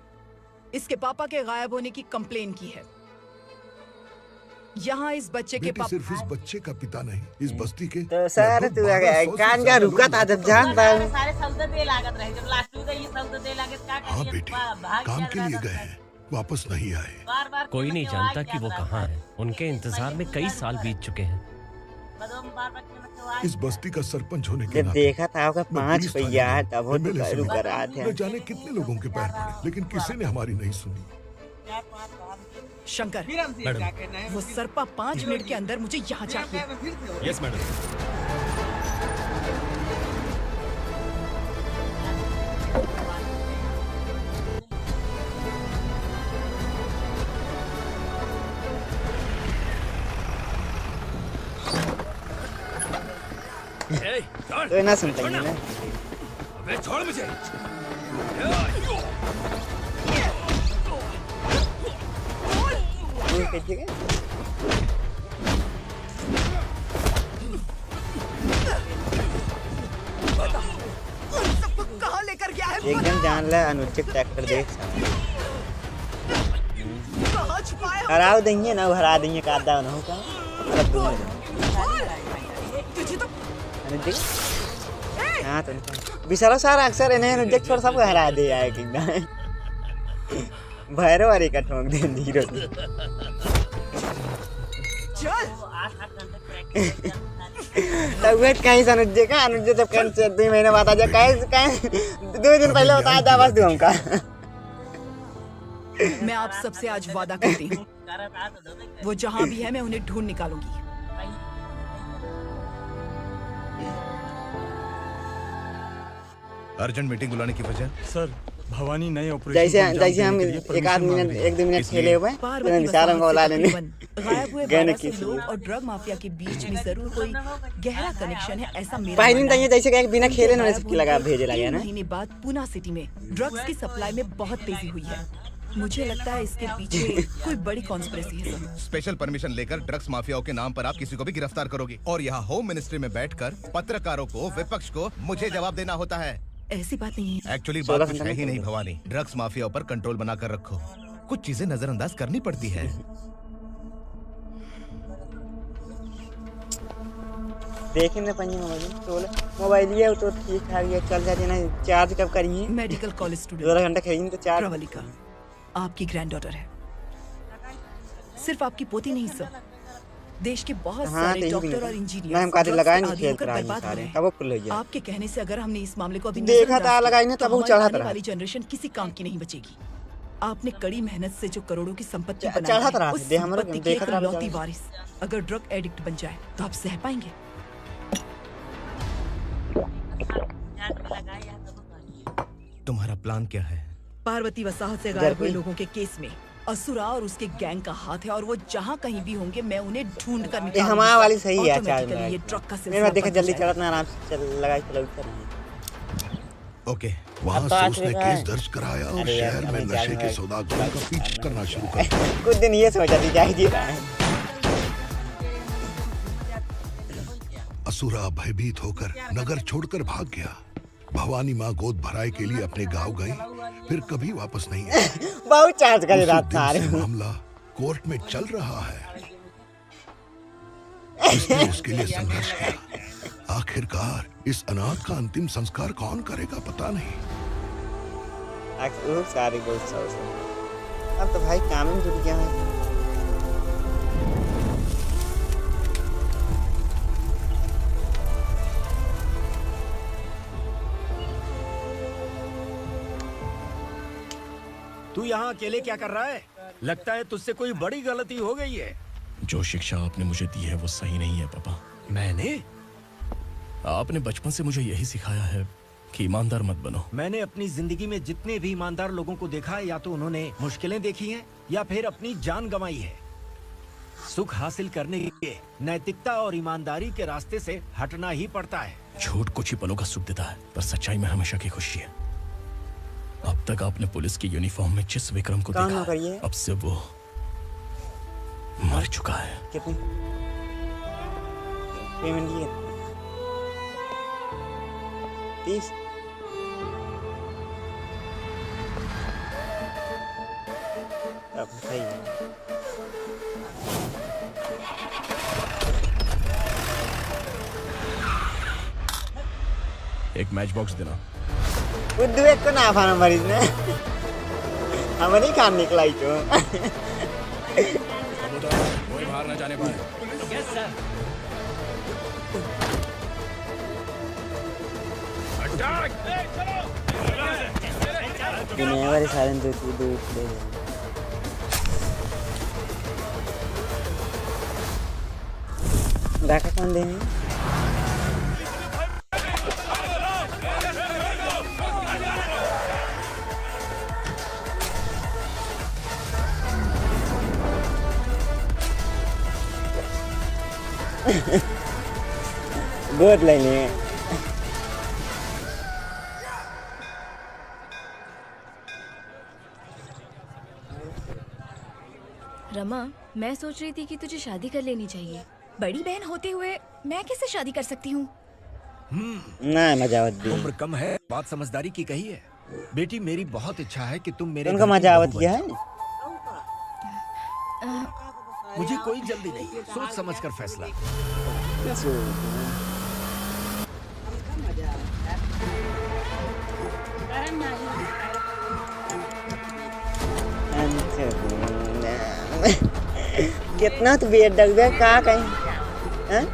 S21: इसके पापा के गायब होने की कंप्लेन की है। यहाँ इस बच्चे के पापा
S6: सिर्फ इस बच्चे का पिता नहीं, इस बस्ती के
S9: तो सर तू कान का रुका था जब जानता हूँ।
S11: सारे शब्द दे लागत रहे, जब लास्ट में ये शब्द दे लागत का
S6: हाँ बेटी, काम के लिए गए हैं, वापस नहीं आए।
S17: कोई नहीं जानता कि वो कहाँ है। उनके इंतजार में कई साल बीत चुके हैं।
S6: इस बस्ती का सरपंच होने के
S9: जब
S6: नाते
S9: देखा था आपका 5 पहिया है तब वो रुका रहा था।
S6: न जाने कितने लोगों के पैर पड़े, लेकिन किसी ने हमारी नहीं सुनी।
S21: शंकर,
S22: मैडम,
S21: वो सरपा 5 मिनट के अंदर मुझे यहाँ चाहिए।
S22: Yes madam.
S9: तो ना सुनता ही ना।
S2: अबे छोड़ मुझे।
S9: ठीक है।
S21: कहाँ लेकर गया है?
S9: एकदम जान ले अनुचित ट्रैक्टर देख
S21: कहाँ छुपाया?
S9: हरा देंगे ना, हरा देंगे कादा ना होगा सब दूर
S21: तुझे तो
S9: हाँ तो बिचारा सारा अक्सर इन्हें अनुचित छोड़ सबको हरा दे आए कितना भैरव वाली का ठोक दे धीरे से।
S21: चल
S9: तब वेट कहीं से अनुज का अनुज जब कहीं से 2 महीने बाद आ जा कहीं 2 दिन पहले बता दे बस दूँ हमका।
S21: मैं आप सबसे आज वादा करती हूँ, वो जहाँ भी है मैं उन्हें ढूंढ निकालूंगी।
S3: अर्जेंट मीटिंग बुलाने की वजह?
S1: सर, भवानी नए ऑपरेशन
S9: जैसे हम 1-2 मिनट खेले हुए हैं विचारों को बुला लेने
S21: गायब हुए 12 लोग और ड्रग माफिया के बीच में जरूर कोई गहरा कनेक्शन है, ऐसा मेरा
S9: पहले दिन जैसे कि बिना खेले ना सबकी लगा भेजे लगे ना।
S21: महीने बाद पूना सिटी में ड्रग्स की सप्लाई में बहुत तेजी हुई है। मुझे लगता है इसके पीछे कोई बड़ी कॉन्स्पिरेसी है।
S3: स्पेशल परमिशन लेकर ड्रग्स माफियाओं के नाम पर आप किसी को भी गिरफ्तार करोगे और यहाँ होम मिनिस्ट्री में बैठकर पत्रकारों को, विपक्ष को मुझे जवाब देना होता है।
S21: ऐसी बात नहीं है।
S3: एक्चुअली बात कुछ है ही नहीं भवानी। ड्रग्स माफियाओं पर कंट्रोल बनाकर रखो, कुछ चीजें नजरअंदाज करनी पड़ती है।
S9: देखें ना पंजी मोबाइल ये तो ठीक ठाक ये चल जाती ना। चार्ज कब करिए?
S21: मेडिकल कॉलेज स्टूडेंट
S9: 2 घंटा खेलेंगे तो चार्ज।
S21: प्रवलिका आपकी ग्रैंडडॉटर है, सिर्फ आपकी पोती नहीं सर, देश के बहुत सारे डॉक्टर और इंजीनियर
S9: लगाएंगे खेल सारे तब वो खुल गया।
S21: आपके कहने से अगर हमने इस मामले को अभी
S9: देखा था लगाई तब वो चढ़ा था।
S21: वाली जनरेशन किसी काम की नहीं बचेगी। आपने कड़ी मेहनत से जो करोड़ों की संपत्ति
S9: चढ़ा
S21: बनाई है,
S9: उस
S21: संपत्ति की इकलौती वारिस अगर ड्रग एडिक्ट बन जाए तो आप सह पाएंगे?
S3: तुम्हारा प्लान क्या है?
S21: पार्वती वसाहत से गायब हुए लोगों के केस में असुरा और उसके गैंग का हाथ है और वो जहाँ कहीं भी होंगे मैं उन्हें ढूंढ कर निकालूंगी।
S9: हमारा वाली सही है चार्ज
S21: ये ट्रक का सिलसिला
S9: मैं देखा जल्दी चलना आराम से लगाई चलो।
S3: ओके,
S6: वहाँ से उसने केस दर्ज कराया और शहर में नशे के सौदागरों का पीछा करना शुरू कर दिया।
S9: कुछ दिन ये सोचा थी जाएगी।
S6: असुरा भयभीत होकर नगर छोड़कर भाग गया। भवानी माँ गोद भराई के लिए अपने गांव गई, फिर कभी वापस नहीं आई।
S9: बहुत चार्ज कर रहा था।
S6: मामला कोर्ट में चल रहा है, इसने उसके लिए संघर्ष किया। आखिरकार इस अनाथ का अंतिम संस्कार कौन करेगा पता नहीं।
S9: अब तो भाई काम में जुट गया है।
S7: तू यहाँ अकेले क्या कर रहा है? लगता है तुझसे कोई बड़ी गलती हो गई है।
S2: जो शिक्षा आपने मुझे दी है वो सही नहीं है पापा।
S7: मैंने?
S2: आपने बचपन से मुझे यही सिखाया है कि ईमानदार मत बनो।
S7: मैंने अपनी जिंदगी में जितने भी ईमानदार लोगों को देखा है, या तो उन्होंने मुश्किलें देखी हैं या फिर अपनी जान गंवाई है। सुख हासिल करने के लिए नैतिकता और ईमानदारी के रास्ते से हटना ही पड़ता है।
S2: झूठ कुछ ही पलों का सुख देता है, पर सच्चाई में हमेशा की खुशी है। अब तक आपने पुलिस की यूनिफॉर्म में जिस विक्रम को देखा, अब से वो मर चुका है।
S9: कितनी पेमेंट लिए? 30। तब सही है।
S2: एक मैच बॉक्स देना।
S9: बुद्धू एक को ना फाना मरीज ने हमारी काम निकला ही तो
S2: कोई बाहर ना जाने पाए।
S4: Yes sir.
S9: दुनिया वाले सारे दो ले डाका कौन देंगे? गोद ले लिए।
S13: रमा, मैं सोच रही थी कि तुझे शादी कर लेनी चाहिए।
S21: बड़ी बहन होते हुए मैं कैसे शादी कर सकती हूँ?
S9: ना मजावत दी।
S7: उम्र कम है, बात समझदारी की कही है। बेटी मेरी बहुत इच्छा है कि तुम मेरे
S9: उनका
S7: घर की
S9: मजावत
S7: बहू
S9: किया
S7: बन
S9: है।
S7: जाओ। मुझे कोई जल्दी नहीं, सोच समझकर फैसला।
S9: कितना तो बेट डग गया का कहीं हैं?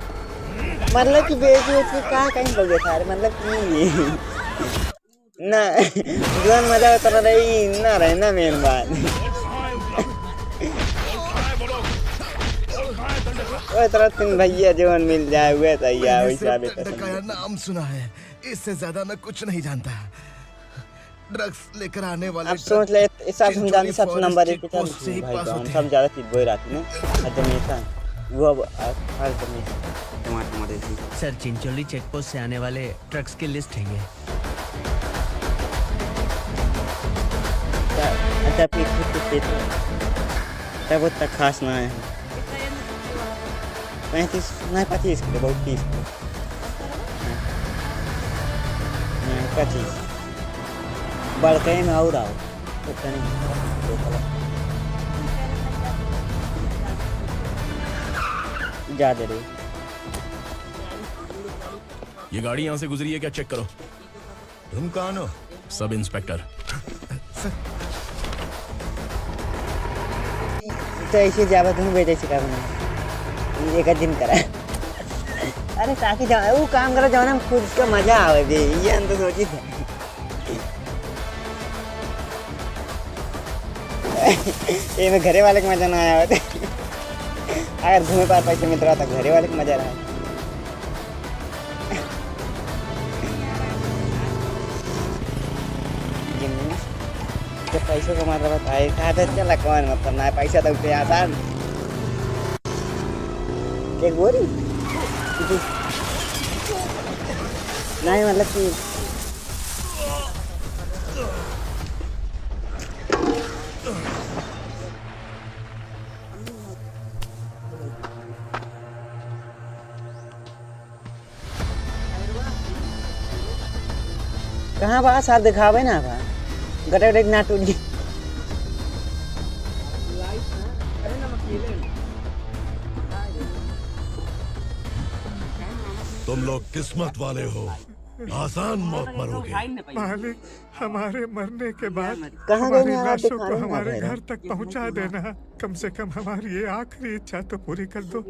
S9: मतलब कि बेच के का कहीं बगे थारे मतलब कि ना जीवन मजा उतर रही ना रहे ना मेन बात वो तरह तीन भैया जीवन मिल जाए हुए तैयार वैसा भी
S3: का नाम सुना है, इससे ज्यादा मैं कुछ नहीं जानता। ड्रग्स लेकर आने वाले
S9: अब सोच ले इस साल हम जानते सबसे नंबर 1 पे था भाई हम सब ज्यादा चीज बोल रहा थी ना हमेशा वो अब हर टमाटर देती।
S4: सर चिंचोली चेक पोस्ट से आने वाले ट्रक्स की लिस्ट है ये।
S9: अच्छा फिर तब वो तक खास ना है 35 नहीं 25 किलो बहुत 30 25 बड़के में और आओ ज्यादा रे।
S2: ये गाड़ी यहाँ से गुजरी है क्या? चेक करो।
S3: तुम कौन हो?
S2: Sub inspector.
S9: तो ऐसे जावा तुम बेटे से काम नहीं एक दिन करा अरे ताकि जाओ वो काम करो जाओ ना खुद का मजा आवे बे ये अंदर सोची थे ये में घरे वाले को मजा ना आया होता अगर घूमे पार पैसे मिल रहा था घरे वाले को मजा रहा तो पैसे को मतलब बताए कहा चला कौन मतलब ना पैसा तो उठे आसान एक बोरी नहीं मतलब कि कहाँ बा साथ दिखावे ना बा गटे गटे ना टूट गई
S6: तुम लोग किस्मत वाले हो, आसान मौत मरोगे।
S5: मालिक हमारे मरने के बाद
S9: कहाँ
S5: हमारी
S9: गए ना आप
S5: लाशों को
S9: दिखाने ना
S5: हमारे
S9: भैरव।
S5: घर तक पहुंचा देना। कम से कम हमारी ये आखिरी इच्छा तो पूरी कर दो।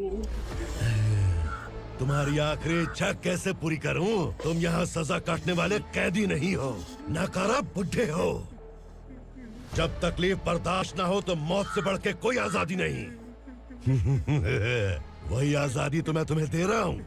S6: तुम्हारी आखिरी इच्छा कैसे पूरी करूं? तुम यहाँ सजा काटने वाले कैदी नहीं हो, नकारा बुढ़े हो। जब तकलीफ बर्दाश्त ना हो तो मौत से बढ़ के कोई आजादी नहीं। वही आजादी तो मैं तुम्हें दे रहा हूँ।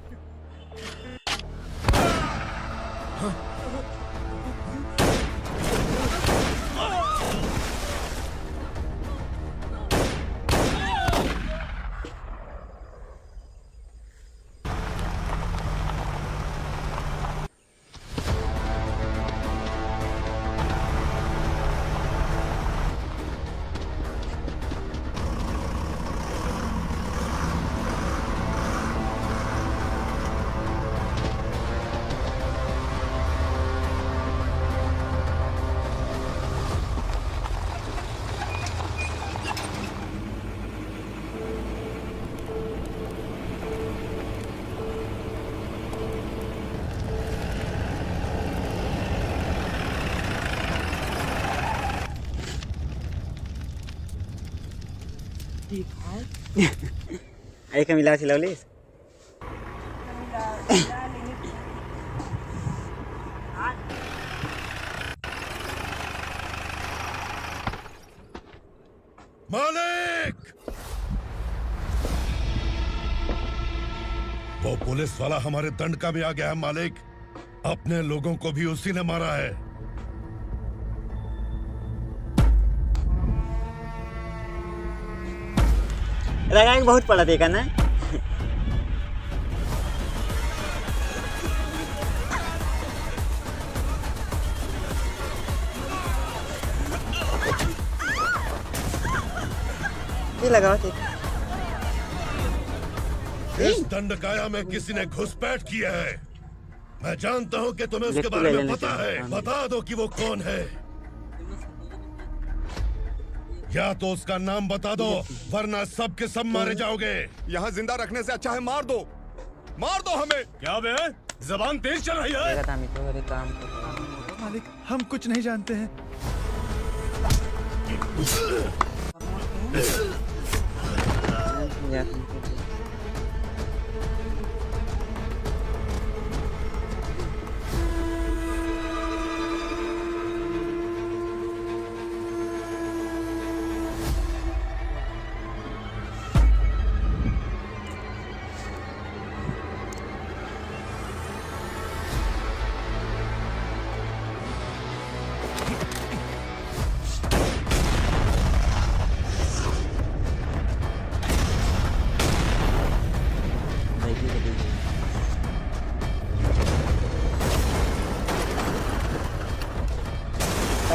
S9: Ay Camila si Laulis.
S6: मालिक! वो पुलिस वाला हमारे दंड का भी आ गया है मालिक। अपने लोगों को भी उसी ने मारा है।
S9: रंग बहुत पड़ा देखा ना। ये लगाओ
S6: इस दंडकाया में किसी ने घुसपैठ किया है। मैं जानता हूँ कि तुम्हें उसके बारे में पता है। बता दो कि वो कौन है, या तो उसका नाम बता दो वरना सब के सब मारे जाओगे।
S5: यहाँ जिंदा रखने से अच्छा है मार दो हमें।
S2: क्या बे? जबान तेज चल रही है।
S18: मालिक हम कुछ नहीं जानते हैं।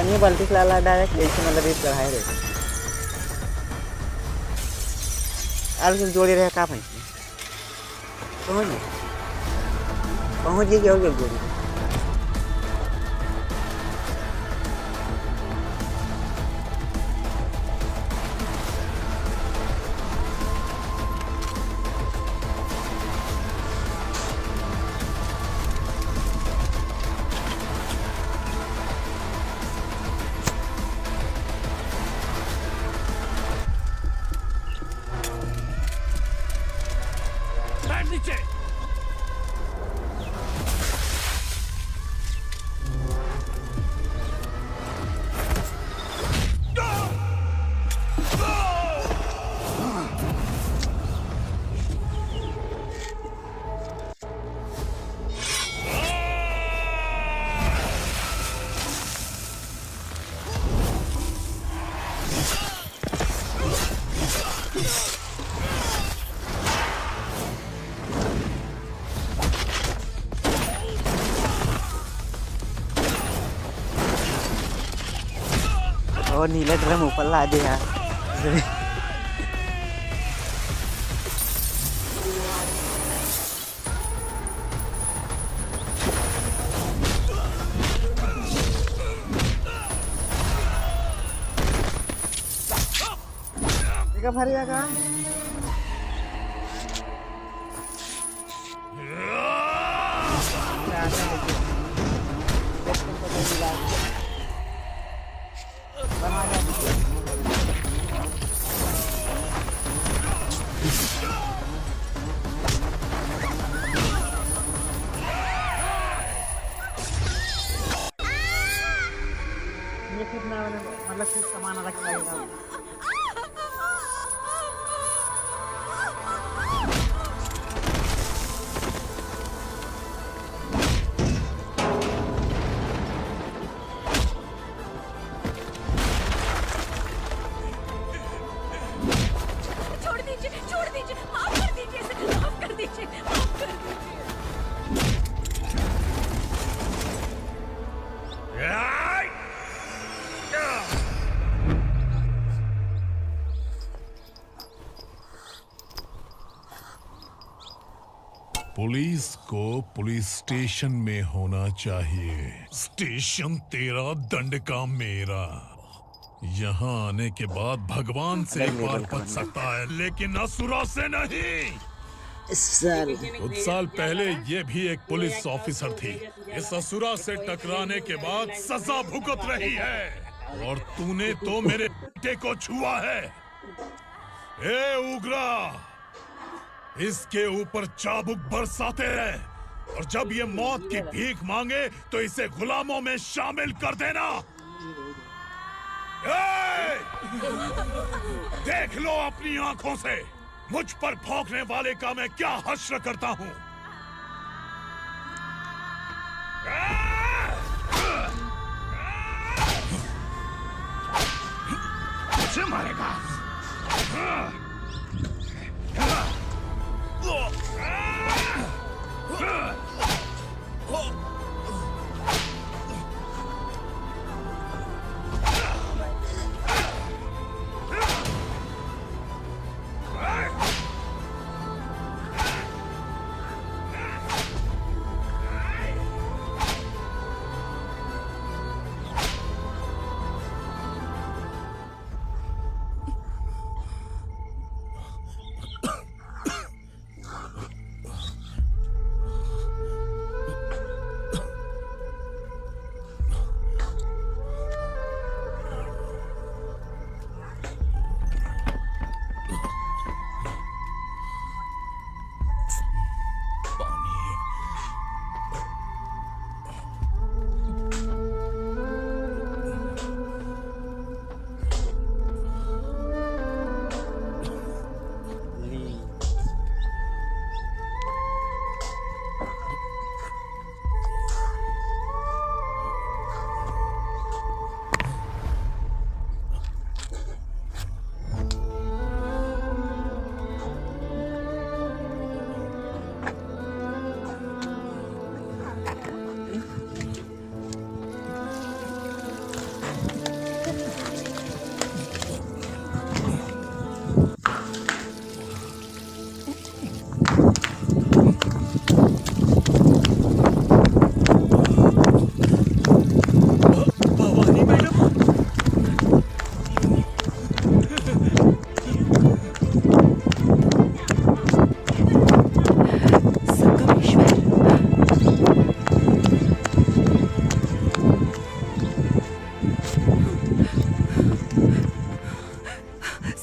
S9: ये बाल्टी लाला डायरेक्ट ऐसे मतलब इस चढ़ाए रहे आल के जोड़ी रहे का भाई पहुंच गए क्या हो गया जोड़ी। और नीला ड्रम ऊपर ला दिया। भरिया का मतलब कुछ सामान रखा है।
S6: पुलिस को पुलिस स्टेशन में होना चाहिए। स्टेशन तेरा, दंड का मेरा। यहाँ आने के बाद भगवान से एक बार बच सकता है, लेकिन असुरा से नहीं। कुछ साल पहले ये भी एक पुलिस ऑफिसर थी। इस असुरा से टकराने के बाद सजा भुगत रही है, और तूने तो मेरे बेटे को छुआ है।
S5: ए उग्रा, इसके ऊपर चाबुक बरसाते रहे और जब ये मौत की भीख मांगे तो इसे गुलामों में शामिल कर देना। देख लो अपनी आंखों से मुझ पर भौंकने वाले का मैं क्या हश्र करता हूं। मुझे मारेगा?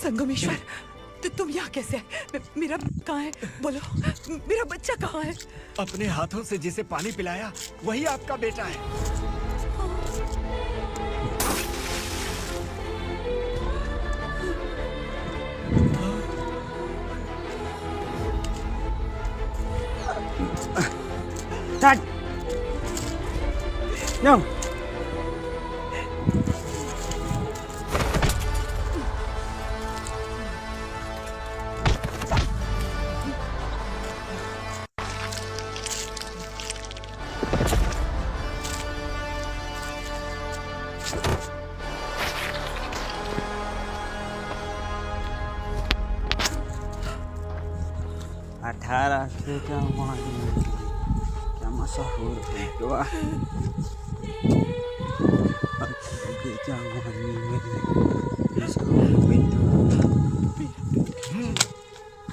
S21: संगमेश्वर, तुम यहाँ कैसे आए? मेरा कहाँ है? बोलो, मेरा बच्चा कहाँ है?
S7: अपने हाथों से जिसे पानी पिलाया वही आपका बेटा है।
S9: No. अठारह से क्या मशहूर है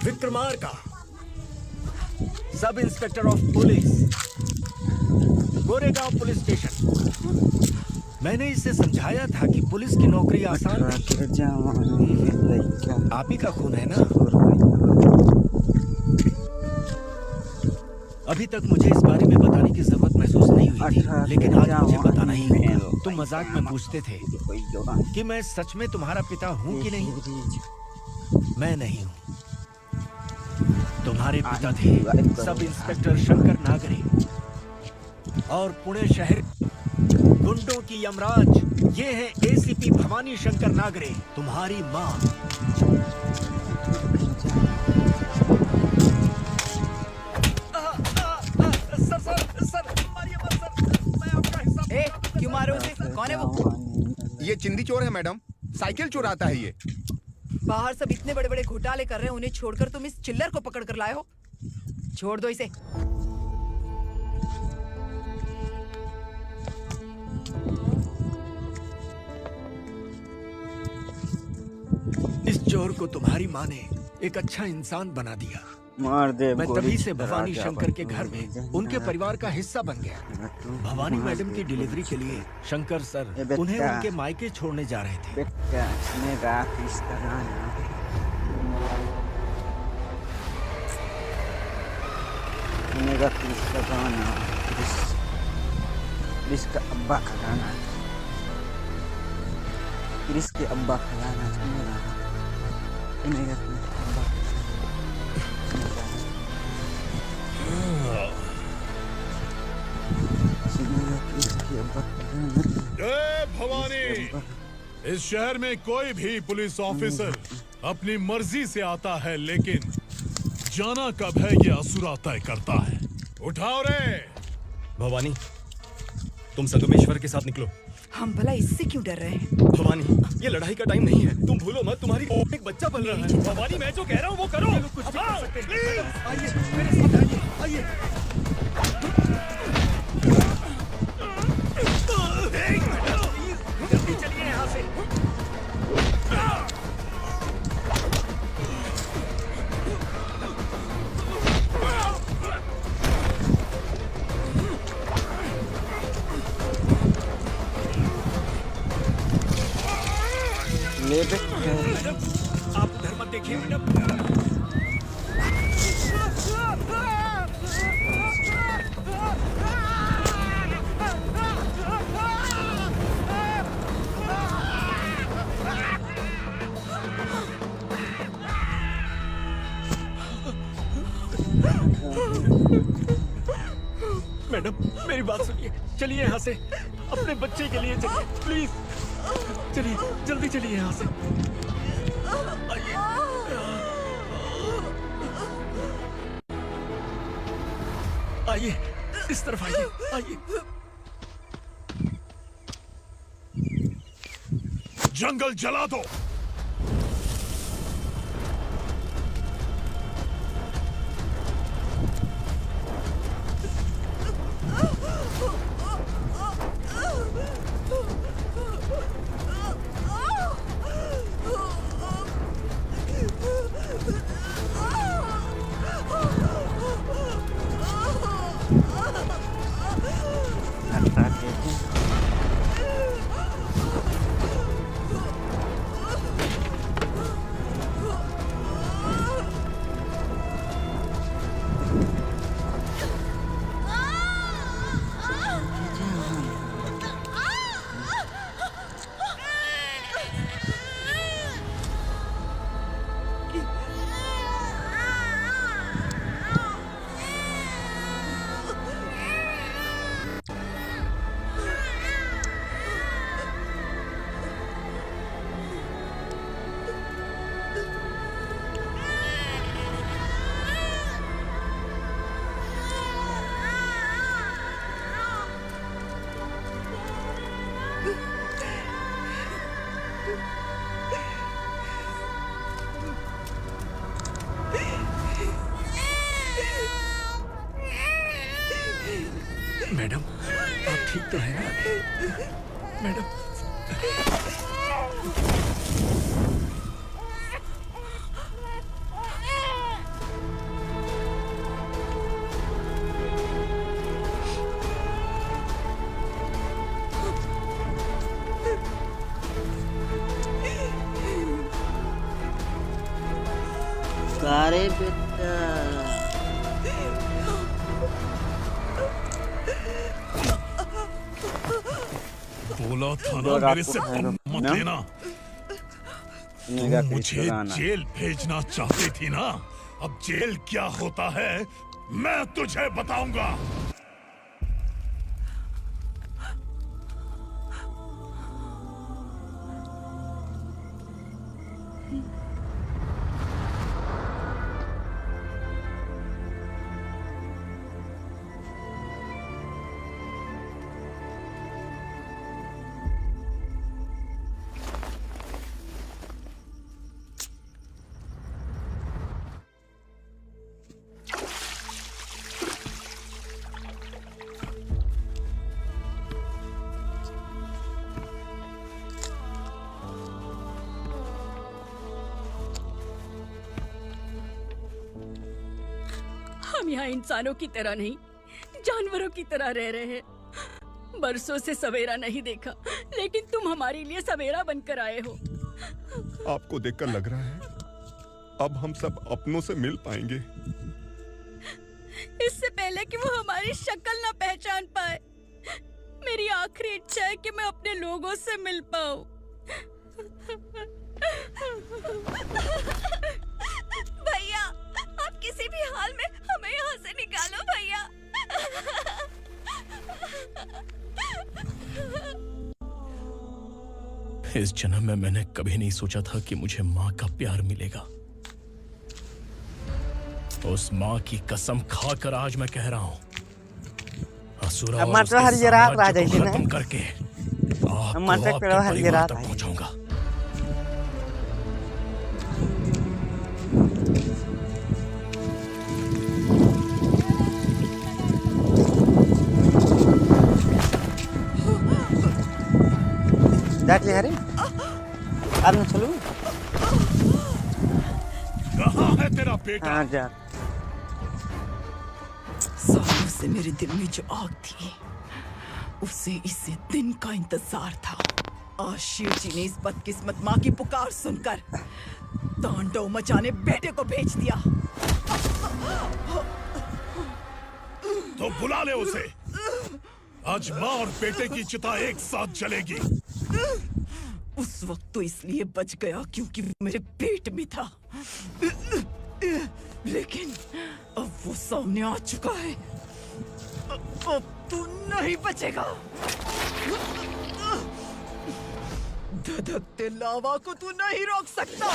S7: Vikramarka, sub inspector of police, Goregaon police station. मैंने इसे समझाया था कि पुलिस की नौकरी आसान नहीं। आप ही का खून है ना? अभी तक मुझे इस बारे में बताने की जरूरत महसूस नहीं हुई थी, लेकिन आज मुझे बताना ही होगा। तुम मजाक में पूछते थे कि मैं सच में तुम्हारा पिता हूँ कि नहीं। मैं नहीं हूँ। तुम्हारे पिता थे सब इंस्पेक्टर शंकर नागरे और पुणे शहर गुंडों की यमराज ये है एसीपी भवानी शंकर नागरे, तुम्हारी माँ।
S21: क्यों मारो उसे? कौन है वो?
S15: ये चिंदी चोर है मैडम, साइकिल चुराता है ये।
S21: बाहर सब इतने बड़े बड़े घोटाले कर रहे हैं, उन्हें छोड़कर तुम इस चिल्लर को पकड़ कर लाए हो। छोड़ दो इसे।
S7: इस चोर को तुम्हारी माँ ने एक अच्छा इंसान बना दिया।
S9: मार दे।
S7: मैं तभी से भवानी शंकर के घर में उनके परिवार का हिस्सा बन गया। भवानी मैडम की डिलीवरी के लिए शंकर सर उन्हें उनके मायके छोड़ने जा रहे थे।
S9: सुनेगा क्रिस का गाना, क्रिस का अब्बा का गाना, क्रिस के अब्बा का गाना सुनेगा क्रिस का अब्बा सुनेगा क्रिस के अब्बा का गाना।
S5: जय भवानी। इस शहर में कोई भी पुलिस ऑफिसर अपनी मर्जी से आता है, लेकिन जाना कब है ये असुरा तय करता है। उठाओ रे
S22: भवानी, तुम संगमेश्वर के साथ निकलो।
S21: हम भला इससे क्यों डर रहे हैं?
S22: भवानी, ये लड़ाई का टाइम नहीं है। तुम भूलो मत, तुम्हारी एक बच्चा पल रहा है। भवानी, मैं जो कह रहा हूँ वो करो। कुछ भी कर सकते हैं। आइए मेरे साथ आइए, आइए। जल्दी चलिए यहाँ से। मैडम, आप उधर मत देखिए मैडम। मैडम, मेरी बात सुनिए, चलिए यहाँ से। अपने बच्चे के लिए चलिए, प्लीज। चलिए, जल्दी चलिए यहाँ से। आइए। आइए, इस तरफ आइए, आइए।
S5: जंगल जला दो।
S22: मैडम, आप ठीक तो हैं ना? मैडम,
S9: सारे बेटा
S5: बोला था ना मेरे से मत लेना। तुम मुझे जेल भेजना चाहती थी ना, अब जेल क्या होता है मैं तुझे बताऊंगा।
S19: हम यहाँ इंसानों की तरह नहीं, जानवरों की तरह रह रहे हैं। बरसों से सवेरा नहीं देखा, लेकिन तुम हमारे लिए सवेरा बनकर आए हो।
S20: आपको देखकर लग रहा है अब हम सब अपनों से मिल पाएंगे।
S19: इससे पहले कि वो हमारी शक्ल ना पहचान पाए। मेरी आखिरी इच्छा है कि मैं अपने लोगों से मिल पाऊं। भैया, आप किसी भी हाल में हमें यहाँ से निकालो भैया।
S2: इस जन्म में मैंने कभी नहीं सोचा था कि मुझे माँ का प्यार मिलेगा। उस माँ की कसम खाकर आज मैं कह रहा हूँ, असुरा और उसके साम्राज्य को खत्म करके आपको आपके परिवार तक पहुंचाऊंगा।
S9: जाके हरे अब न चलूं।
S5: कहाँ है तेरा बेटा?
S9: हाँ जा।
S21: सालों से मेरे दिल में जो आग थी, उसे इसी दिन का इंतजार था। आज शिव जी ने इस बदकिस्मत माँ की पुकार सुनकर तांडव मचाने बेटे को भेज दिया।
S5: तो बुला ले उसे। आज माँ और बेटे की चिता एक साथ जलेगी।
S21: उस वक्त तो इसलिए बच गया क्योंकि वो मेरे पेट में था, लेकिन अब वो सामने आ चुका है। अब तू नहीं बचेगा। धधकते लावा को तू नहीं रोक सकता।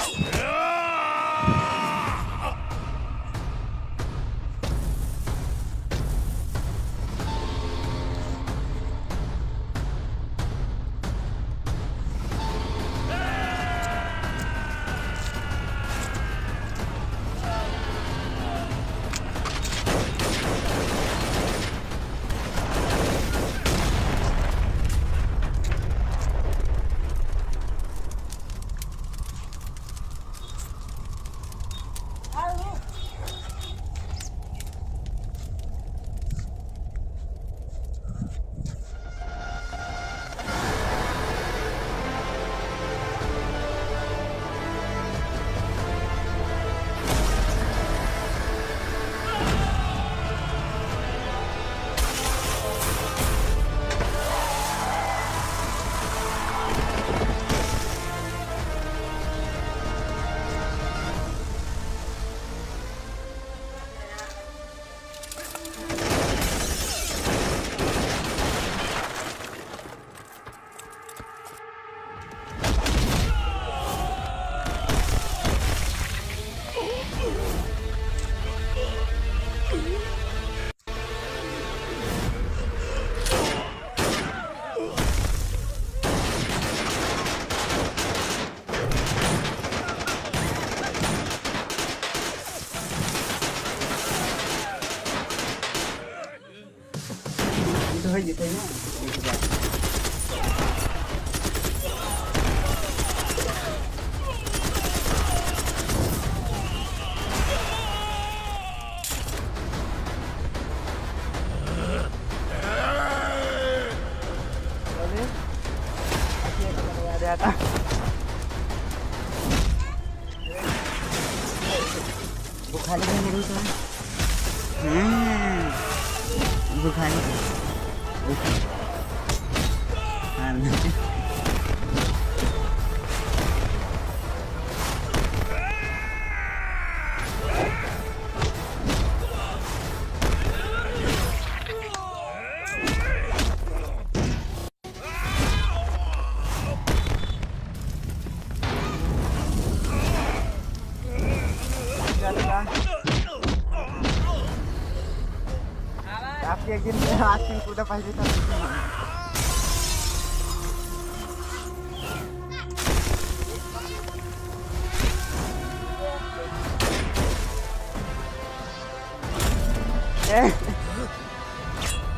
S9: पाहिजे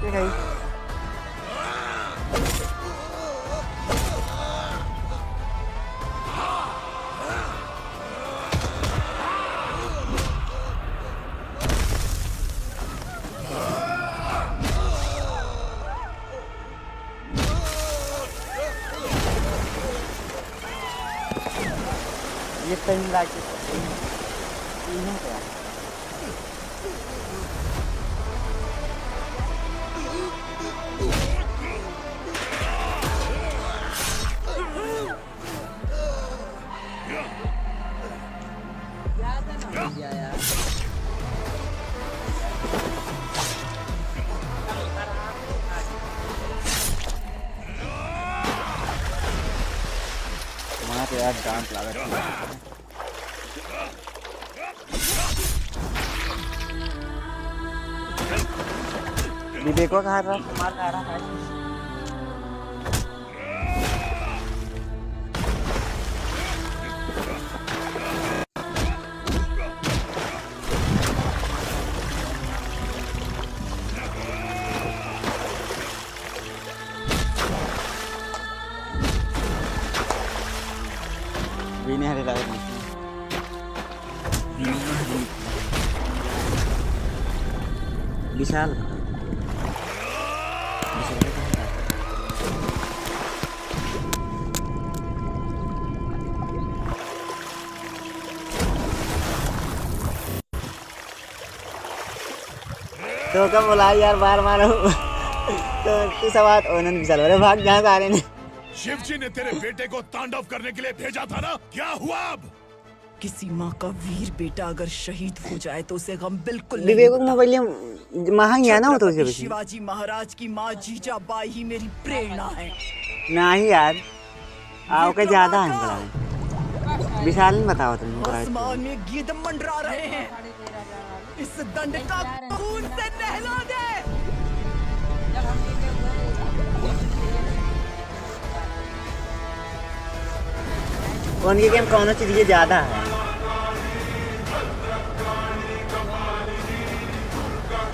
S9: ठीक आहे ये टाइम लागे यार डांट लागत विवेको खा रहा मार खा रहा है। Ini hari lain. Bisa lah. तो कब बोला यार बार मारो तो तू सवाल ओनन विशाल अरे भाग जहाँ से आ रहे हैं।
S5: शिव जी ने तेरे बेटे को तांडव करने के लिए भेजा था ना, क्या हुआ अब?
S21: किसी माँ का वीर बेटा अगर शहीद हो जाए तो उसे गम बिल्कुल नहीं
S9: विवेक को मोबाइल महंगी है ना वो तो उसे
S21: शिवाजी महाराज की माँ जीजाबाई ही मेरी प्रेरणा है।
S9: नहीं यार आओ के ज्यादा है बड़ा विशाल ने बताओ तुम
S21: आसमान में गिद्ध मंडरा रहे हैं, इस दंड का खून से नहला दे।
S9: उनके गेम कौन सी चीजें ज्यादा है?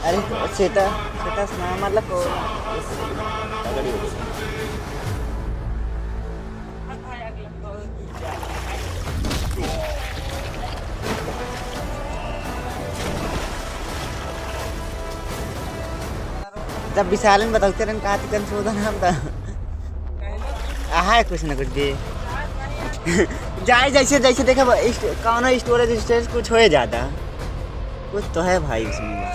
S9: अरे सेटा सेटा सुना मतलब को जब विशाल में बताते रहे का चिकन सोदा नाम था है कुछ ना कुछ दे जाए जैसे जैसे देखा कौन स्टोरेज स्टेज कुछ हो जाता कुछ तो है भाई उसमें।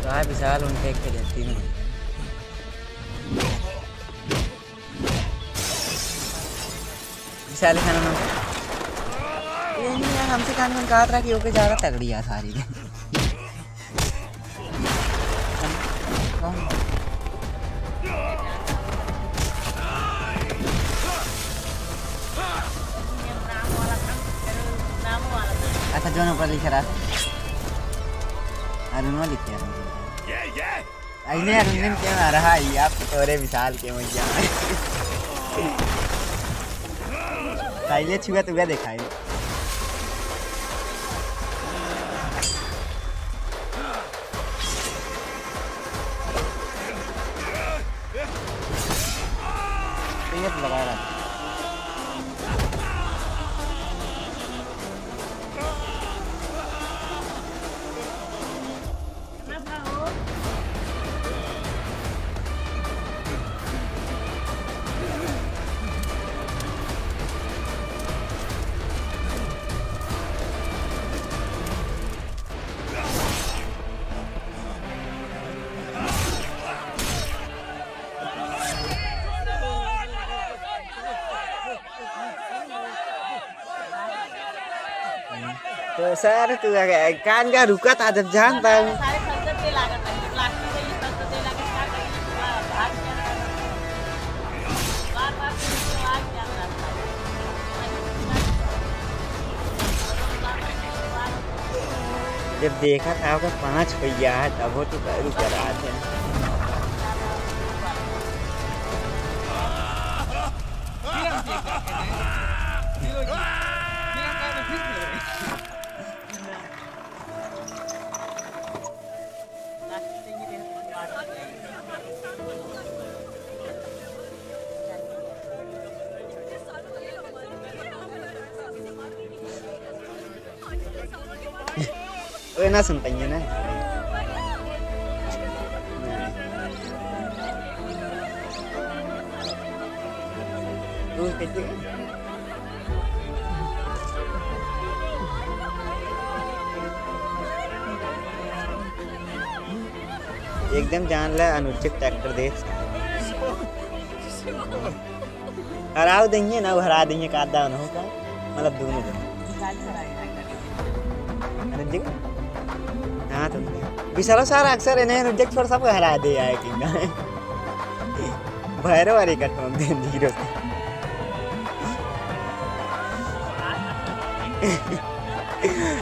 S9: तो विशाल उनके एक देती नहीं विशाल खाना हमसे खान में कहा था कि ओके ज़्यादा तगड़ी है सारी अच्छा जो ऊपर लिख रहा अरुण लिख अरे अरुण क्यों आ रहा है आप तोरे विशाल के मैया पहले छुआ तुगा दिखाई लगा रहा तो सर तू कान का रुका था जब जानता है जब देखा था कि 5 पहिया है तब वो तो रुक रहा था। ना सुनता ही है ना तू कैसे एकदम जान ला अनुचित ट्रैक्टर देख हरा देंगे ना हरा देंगे का मतलब दोनों हाँ तो बिसारो सारा अक्सर इन्हें नुजक छोड़ सबको हरा दे आए कि ना भैरव वाली कटों दे धीरे से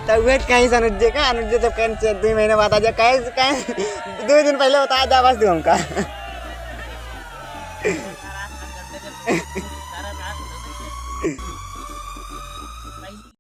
S9: तब वेट कहीं से अनुज्ञा का अनुज्ञा जब कहीं 2 महीने बाद आ जा कहीं 2 दिन पहले बता जा बस दूँ का